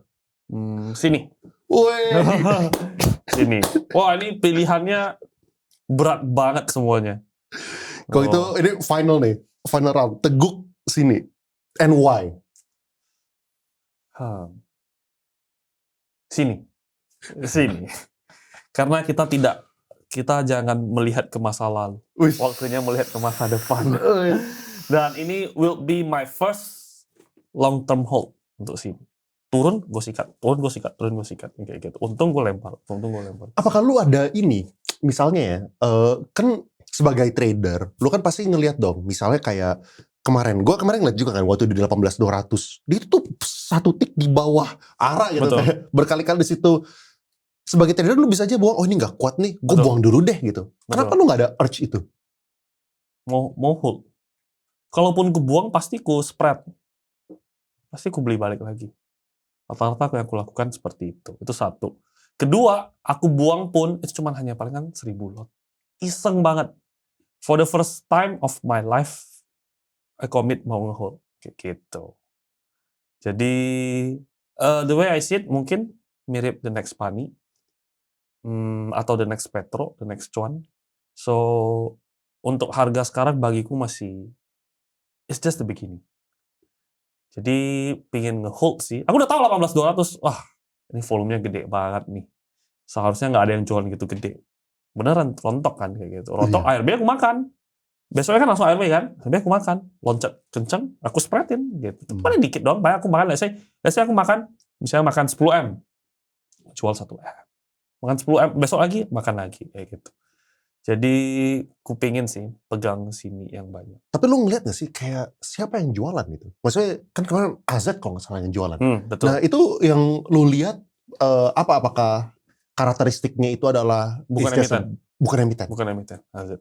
Sini. Woi. Sini. Wah ini pilihannya berat banget semuanya. Kalau itu ini final nih. Final round. Teguk sini. And why? Sini. Karena kita jangan melihat ke masa lalu. Waktunya melihat ke masa depan. Dan ini will be my first long term hold untuk sini. Turun gue sikat, kayak gitu. Untung gue lempar. Apakah lu ada ini, misalnya ya, kan sebagai trader, lu kan pasti ngelihat dong, misalnya kayak kemarin ngeliat juga kan waktu di 18.200, dia tuh satu tik di bawah arah gitu, berkali-kali di situ. Sebagai trader lu bisa aja buang, oh ini nggak kuat nih, gue buang dulu deh gitu. Kenapa lu nggak ada urge itu? mau hold. Kalaupun ku buang pasti ku spread. Pasti ku beli balik lagi. Rata-rata yang aku lakukan seperti itu. Itu satu. Kedua, aku buang pun itu cuma hanya palingan 1.000 lot. Iseng banget. For the first time of my life, I commit mau nge-hold. Kayak gitu. Jadi, the way I see it mungkin mirip the next Pani. Atau the next Petro, the next Cuan. So, untuk harga sekarang bagiku masih, it's just the beginning. Jadi, pingin nge-hold sih. Aku udah tahu 18.200, wah, ini volumenya gede banget nih. Seharusnya nggak ada yang jual gitu gede. Beneran, rontok kan kayak gitu. Rontok, ARB aku makan. Besoknya kan langsung ARB kan, ARB aku makan. Loncat kenceng, aku spreadin gitu. Paling dikit doang, banyak aku makan. Let's say aku makan, misalnya makan 10M. Jual 1M. Makan 10M, besok lagi, makan lagi. Kayak gitu. Jadi, kupingin sih, pegang sini yang banyak. Tapi lu ngeliat gak sih, kayak siapa yang jualan itu? Maksudnya, kan kemarin AZ kalau nggak salah yang jualan. Betul. Nah, itu yang lu lihat, apakah karakteristiknya itu adalah... Bukan emiten. Bukan emiten, AZ.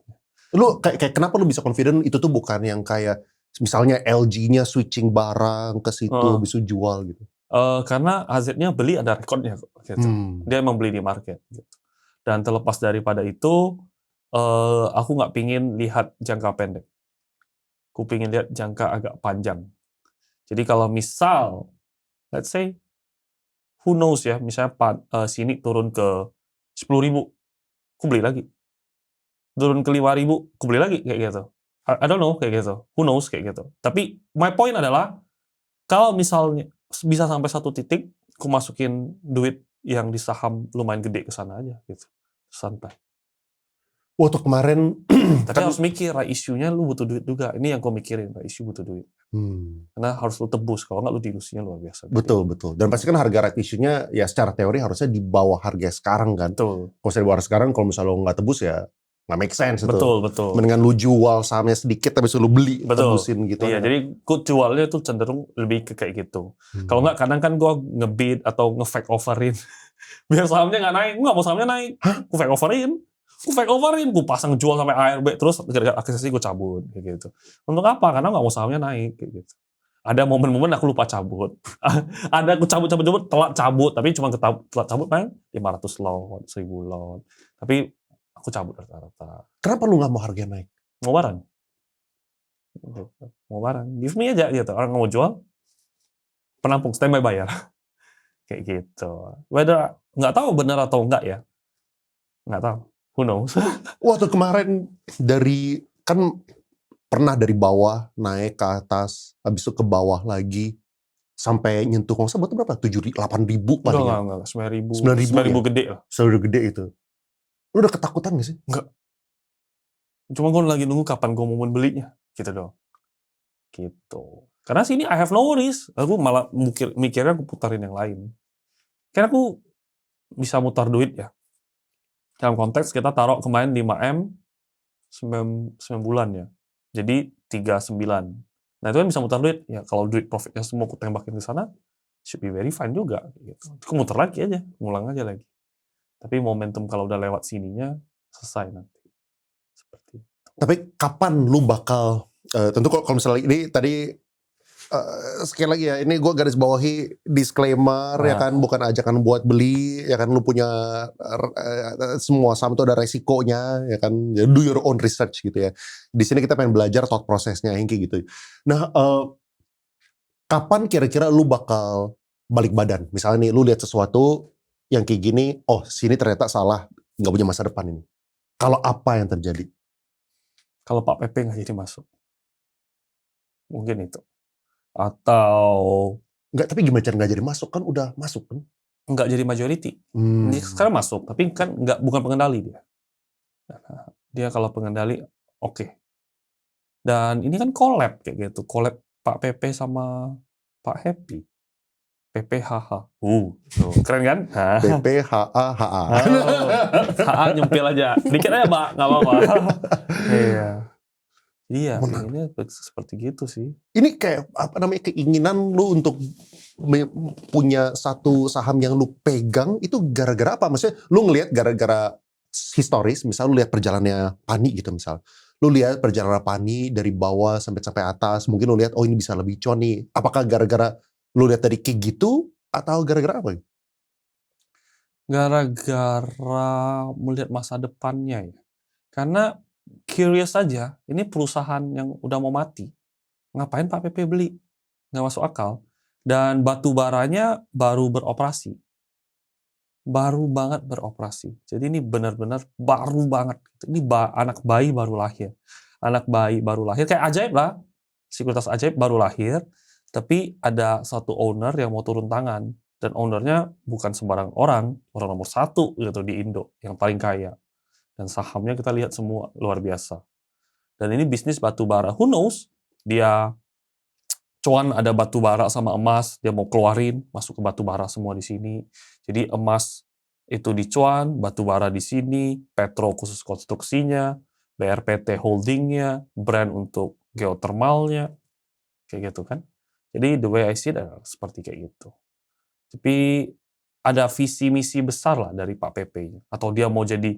Lu, kayak kenapa lu bisa confident itu tuh bukan yang kayak, misalnya LG-nya switching barang ke situ, bisa jual gitu? Karena AZ-nya beli ada rekodnya kok. Gitu. Dia emang beli di market. Gitu. Dan terlepas daripada itu, aku nggak pingin lihat jangka pendek. Aku pingin lihat jangka agak panjang. Jadi kalau misal, let's say, who knows ya, misalnya sini turun ke 10.000, aku beli lagi. Turun ke 5.000, aku beli lagi, kayak gitu. I don't know, kayak gitu. Who knows, kayak gitu. Tapi my point adalah, kalau misalnya bisa sampai satu titik, aku masukin duit yang di saham lumayan gede ke sana aja, gitu. Santai. Waktu kemarin tapi harus mikir, issue-nya lu butuh duit juga. Ini yang gue mikirin, issue butuh duit. Karena harus lu tebus, kalau nggak lu dilusinya luar biasa. Betul. Dan pasti kan harga right issue-nya ya secara teori harusnya di bawah harga sekarang kan. Betul. Kalau di bawah sekarang, kalau misalnya lu nggak tebus ya nggak make sense. Betul. Mendingan lu jual sahamnya sedikit tapi lu beli, tebusin gitu. Iya, jadi gue jualnya tuh cenderung lebih ke kayak gitu. Kalau nggak, kadang kan gue nge-bid atau nge-fake overin. Biar sahamnya nggak naik, gue nggak mau sahamnya naik. Gue fake overin, gue pasang jual sampai ARB, terus gara-gara akuisisi gue cabut, kayak gitu. Untuk apa? Karena nggak mau sahamnya naik, kayak gitu. Ada momen-momen aku lupa cabut. Ada aku cabut, telat cabut, tapi cuma telat cabut paling 500 lot, 1.000 lot. Tapi aku cabut rata-rata. Kenapa lu nggak mau harganya naik? Mau barang. Give me aja gitu. Orang nggak mau jual, penampung, standby bayar. Kayak gitu. Whether, nggak tahu benar atau enggak ya. Nggak tahu. Who knows? Waktu kemarin kan pernah dari bawah naik ke atas, habis itu ke bawah lagi sampai nyentuh kalau nggak salah berapa? 8.000 paling. Enggak. 9.000 gede lah. Sudah gede itu. Lu udah ketakutan gak sih? Enggak. Cuma gue lagi nunggu kapan gue mau belinya, gitu dong. Gitu. Karena sini I have no worries. Aku malah mikirnya aku putarin yang lain. Karena aku bisa mutar duit ya. Dalam konteks kita taruh kemarin 5M 9 bulan ya. Jadi 39. Nah itu kan bisa mutar duit. Ya kalau duit profitnya semua aku tembakin ke sana, should be very fine juga. Gitu. Aku muter lagi aja, ngulang aja lagi. Tapi momentum kalau udah lewat sininya, selesai nanti. Seperti itu. Tapi kapan lu bakal, tentu kalau misalnya ini tadi, sekali lagi ya, ini gue garis bawahi disclaimer ya kan, bukan ajakan buat beli ya kan, lu punya semua saham itu ada resikonya ya kan, do your own research gitu ya. Di sini kita pengen belajar thought prosesnya yang kayak gitu. Nah, kapan kira-kira lu bakal balik badan? Misalnya nih lu lihat sesuatu yang kayak gini, oh sini ternyata salah, nggak punya masa depan ini. Kalau apa yang terjadi? Kalau Pak PP nggak jadi masuk, mungkin itu. Atau nggak, tapi gimana cara nggak jadi masuk, kan udah masuk kan? Nggak jadi majority. Ini sekarang masuk, tapi kan bukan pengendali dia. Dia kalau pengendali, oke. Dan ini kan collab kayak gitu, collab Pak PP sama Pak Happy. PPHH. Keren kan? PPHAHA. HA nyempil aja. Dikit aja, Mbak, nggak apa-apa. Iya. Iya, ini seperti gitu sih. Ini kayak apa namanya, keinginan lu untuk punya satu saham yang lu pegang itu gara-gara apa? Maksudnya lu ngelihat gara-gara historis, misal lu lihat perjalanannya Pani gitu misal. Lu lihat perjalanan Pani dari bawah sampai atas, mungkin lu lihat oh ini bisa lebih cuan nih. Apakah gara-gara lu lihat dari kayak gitu atau gara-gara apa? Gara-gara melihat masa depannya ya. Karena curious aja, ini perusahaan yang udah mau mati. Ngapain Pak PP beli? Nggak masuk akal. Dan batu baranya baru beroperasi. Baru banget beroperasi. Jadi ini benar-benar baru banget. Ini anak bayi baru lahir. Anak bayi baru lahir. Kayak ajaib lah. Sekuritas ajaib baru lahir. Tapi ada satu owner yang mau turun tangan. Dan ownernya bukan sembarang orang nomor 1 gitu di Indo. Yang paling kaya. Dan sahamnya kita lihat semua luar biasa. Dan ini bisnis batu bara. Who knows? Dia cuan ada batu bara sama emas, dia mau keluarin, masuk ke batu bara semua di sini. Jadi emas itu di cuan, batu bara di sini, petro khusus konstruksinya, BRPT holdingnya, brand untuk geothermalnya, kayak gitu kan. Jadi the way I see it adalah seperti kayak gitu. Tapi ada visi misi besar lah dari Pak PP-nya. Atau dia mau jadi,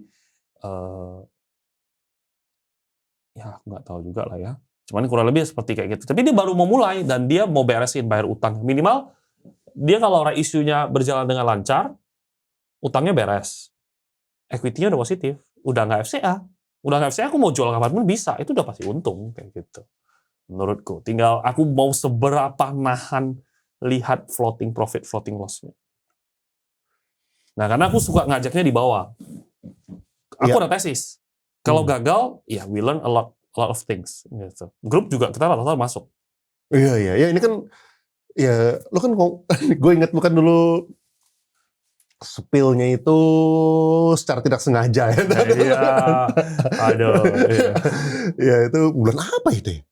ya aku nggak tahu juga lah ya. Cuman kurang lebih seperti kayak gitu. Tapi dia baru mau mulai dan dia mau beresin bayar utang. Minimal dia kalau isunya berjalan dengan lancar, utangnya beres. Equity-nya udah positif. Udah nggak FCA. Udah nggak FCA, aku mau jual kapanpun bisa. Itu udah pasti untung. Kayak gitu. Menurutku. Tinggal aku mau seberapa nahan lihat floating profit, floating loss-nya. Nah, karena aku suka ngajaknya di bawah. Aku ada tesis. Kalau gagal, ya we learn a lot of things gitu. Grup juga kita rata-rata masuk. Iya. Ya ini kan ya lu kan gue ingat bukan dulu spill-nya itu secara tidak sengaja ya. Iya. Aduh. Iya. Ya itu bulan apa itu ya?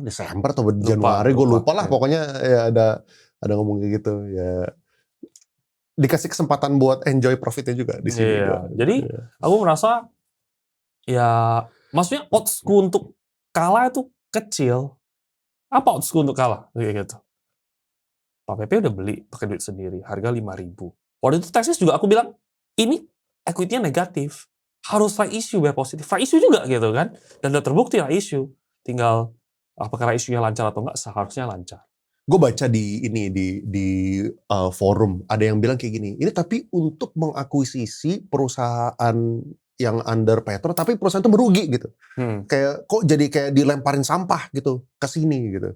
Desember atau Januari gue lupa lah. Pokoknya ya ada ngomong kayak gitu ya. Dikasih kesempatan buat enjoy profitnya juga di sini. Iya. Jadi aku merasa ya maksudnya oddsku untuk kalah itu kecil. Apa oddsku untuk kalah? Kayak gitu. Pak PP udah beli pakai duit sendiri, harga 5.000. Waktu itu tesis juga aku bilang, ini equity-nya negatif. Harus right issue biar positif. Right issue juga gitu kan. Dan udah terbukti right issue. Tinggal apakah right issue-nya lancar atau enggak, seharusnya lancar. Gue baca di forum ada yang bilang kayak gini. Ini tapi untuk mengakuisisi perusahaan yang under Petro, tapi perusahaan itu merugi gitu. Kayak kok jadi kayak dilemparin sampah gitu ke sini gitu.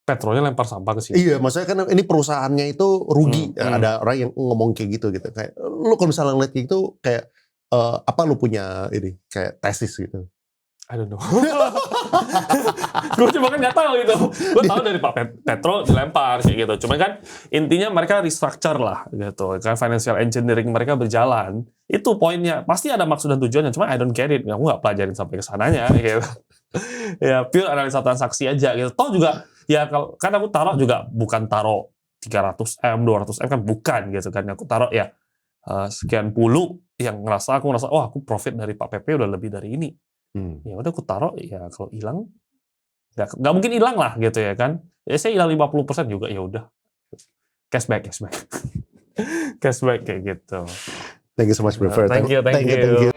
Petronya lempar sampah ke sini. Iya, maksudnya kan ini perusahaannya itu rugi. Ada orang yang ngomong kayak gitu. Kayak lu kalau misalnya ngeliat kayak gitu, kayak apa lu punya ini kayak tesis gitu? I don't know. Gue cuma kan nggak tahu itu. Gue tahu dari Pak Petro dilempar kayak gitu. Cuma kan intinya mereka restructure lah gitu. Kan financial engineering mereka berjalan. Itu poinnya. Pasti ada maksud dan tujuannya. Cuma I don't get it. Aku nggak pelajarin sampai ke sananya gitu. Ya pure analisa transaksi aja gitu. Toh juga ya kalau kan aku taruh juga bukan taruh 300M, 200M kan bukan gitu kan. Aku taruh ya sekian puluh yang aku ngerasa oh aku profit dari Pak PP udah lebih dari ini. Ya udah aku taruh ya kalau hilang nggak mungkin hilang lah gitu ya kan. Ya saya hilang 50% juga ya udah. Cashback. Cashback kayak gitu. Thank you so much, bro. Thank you.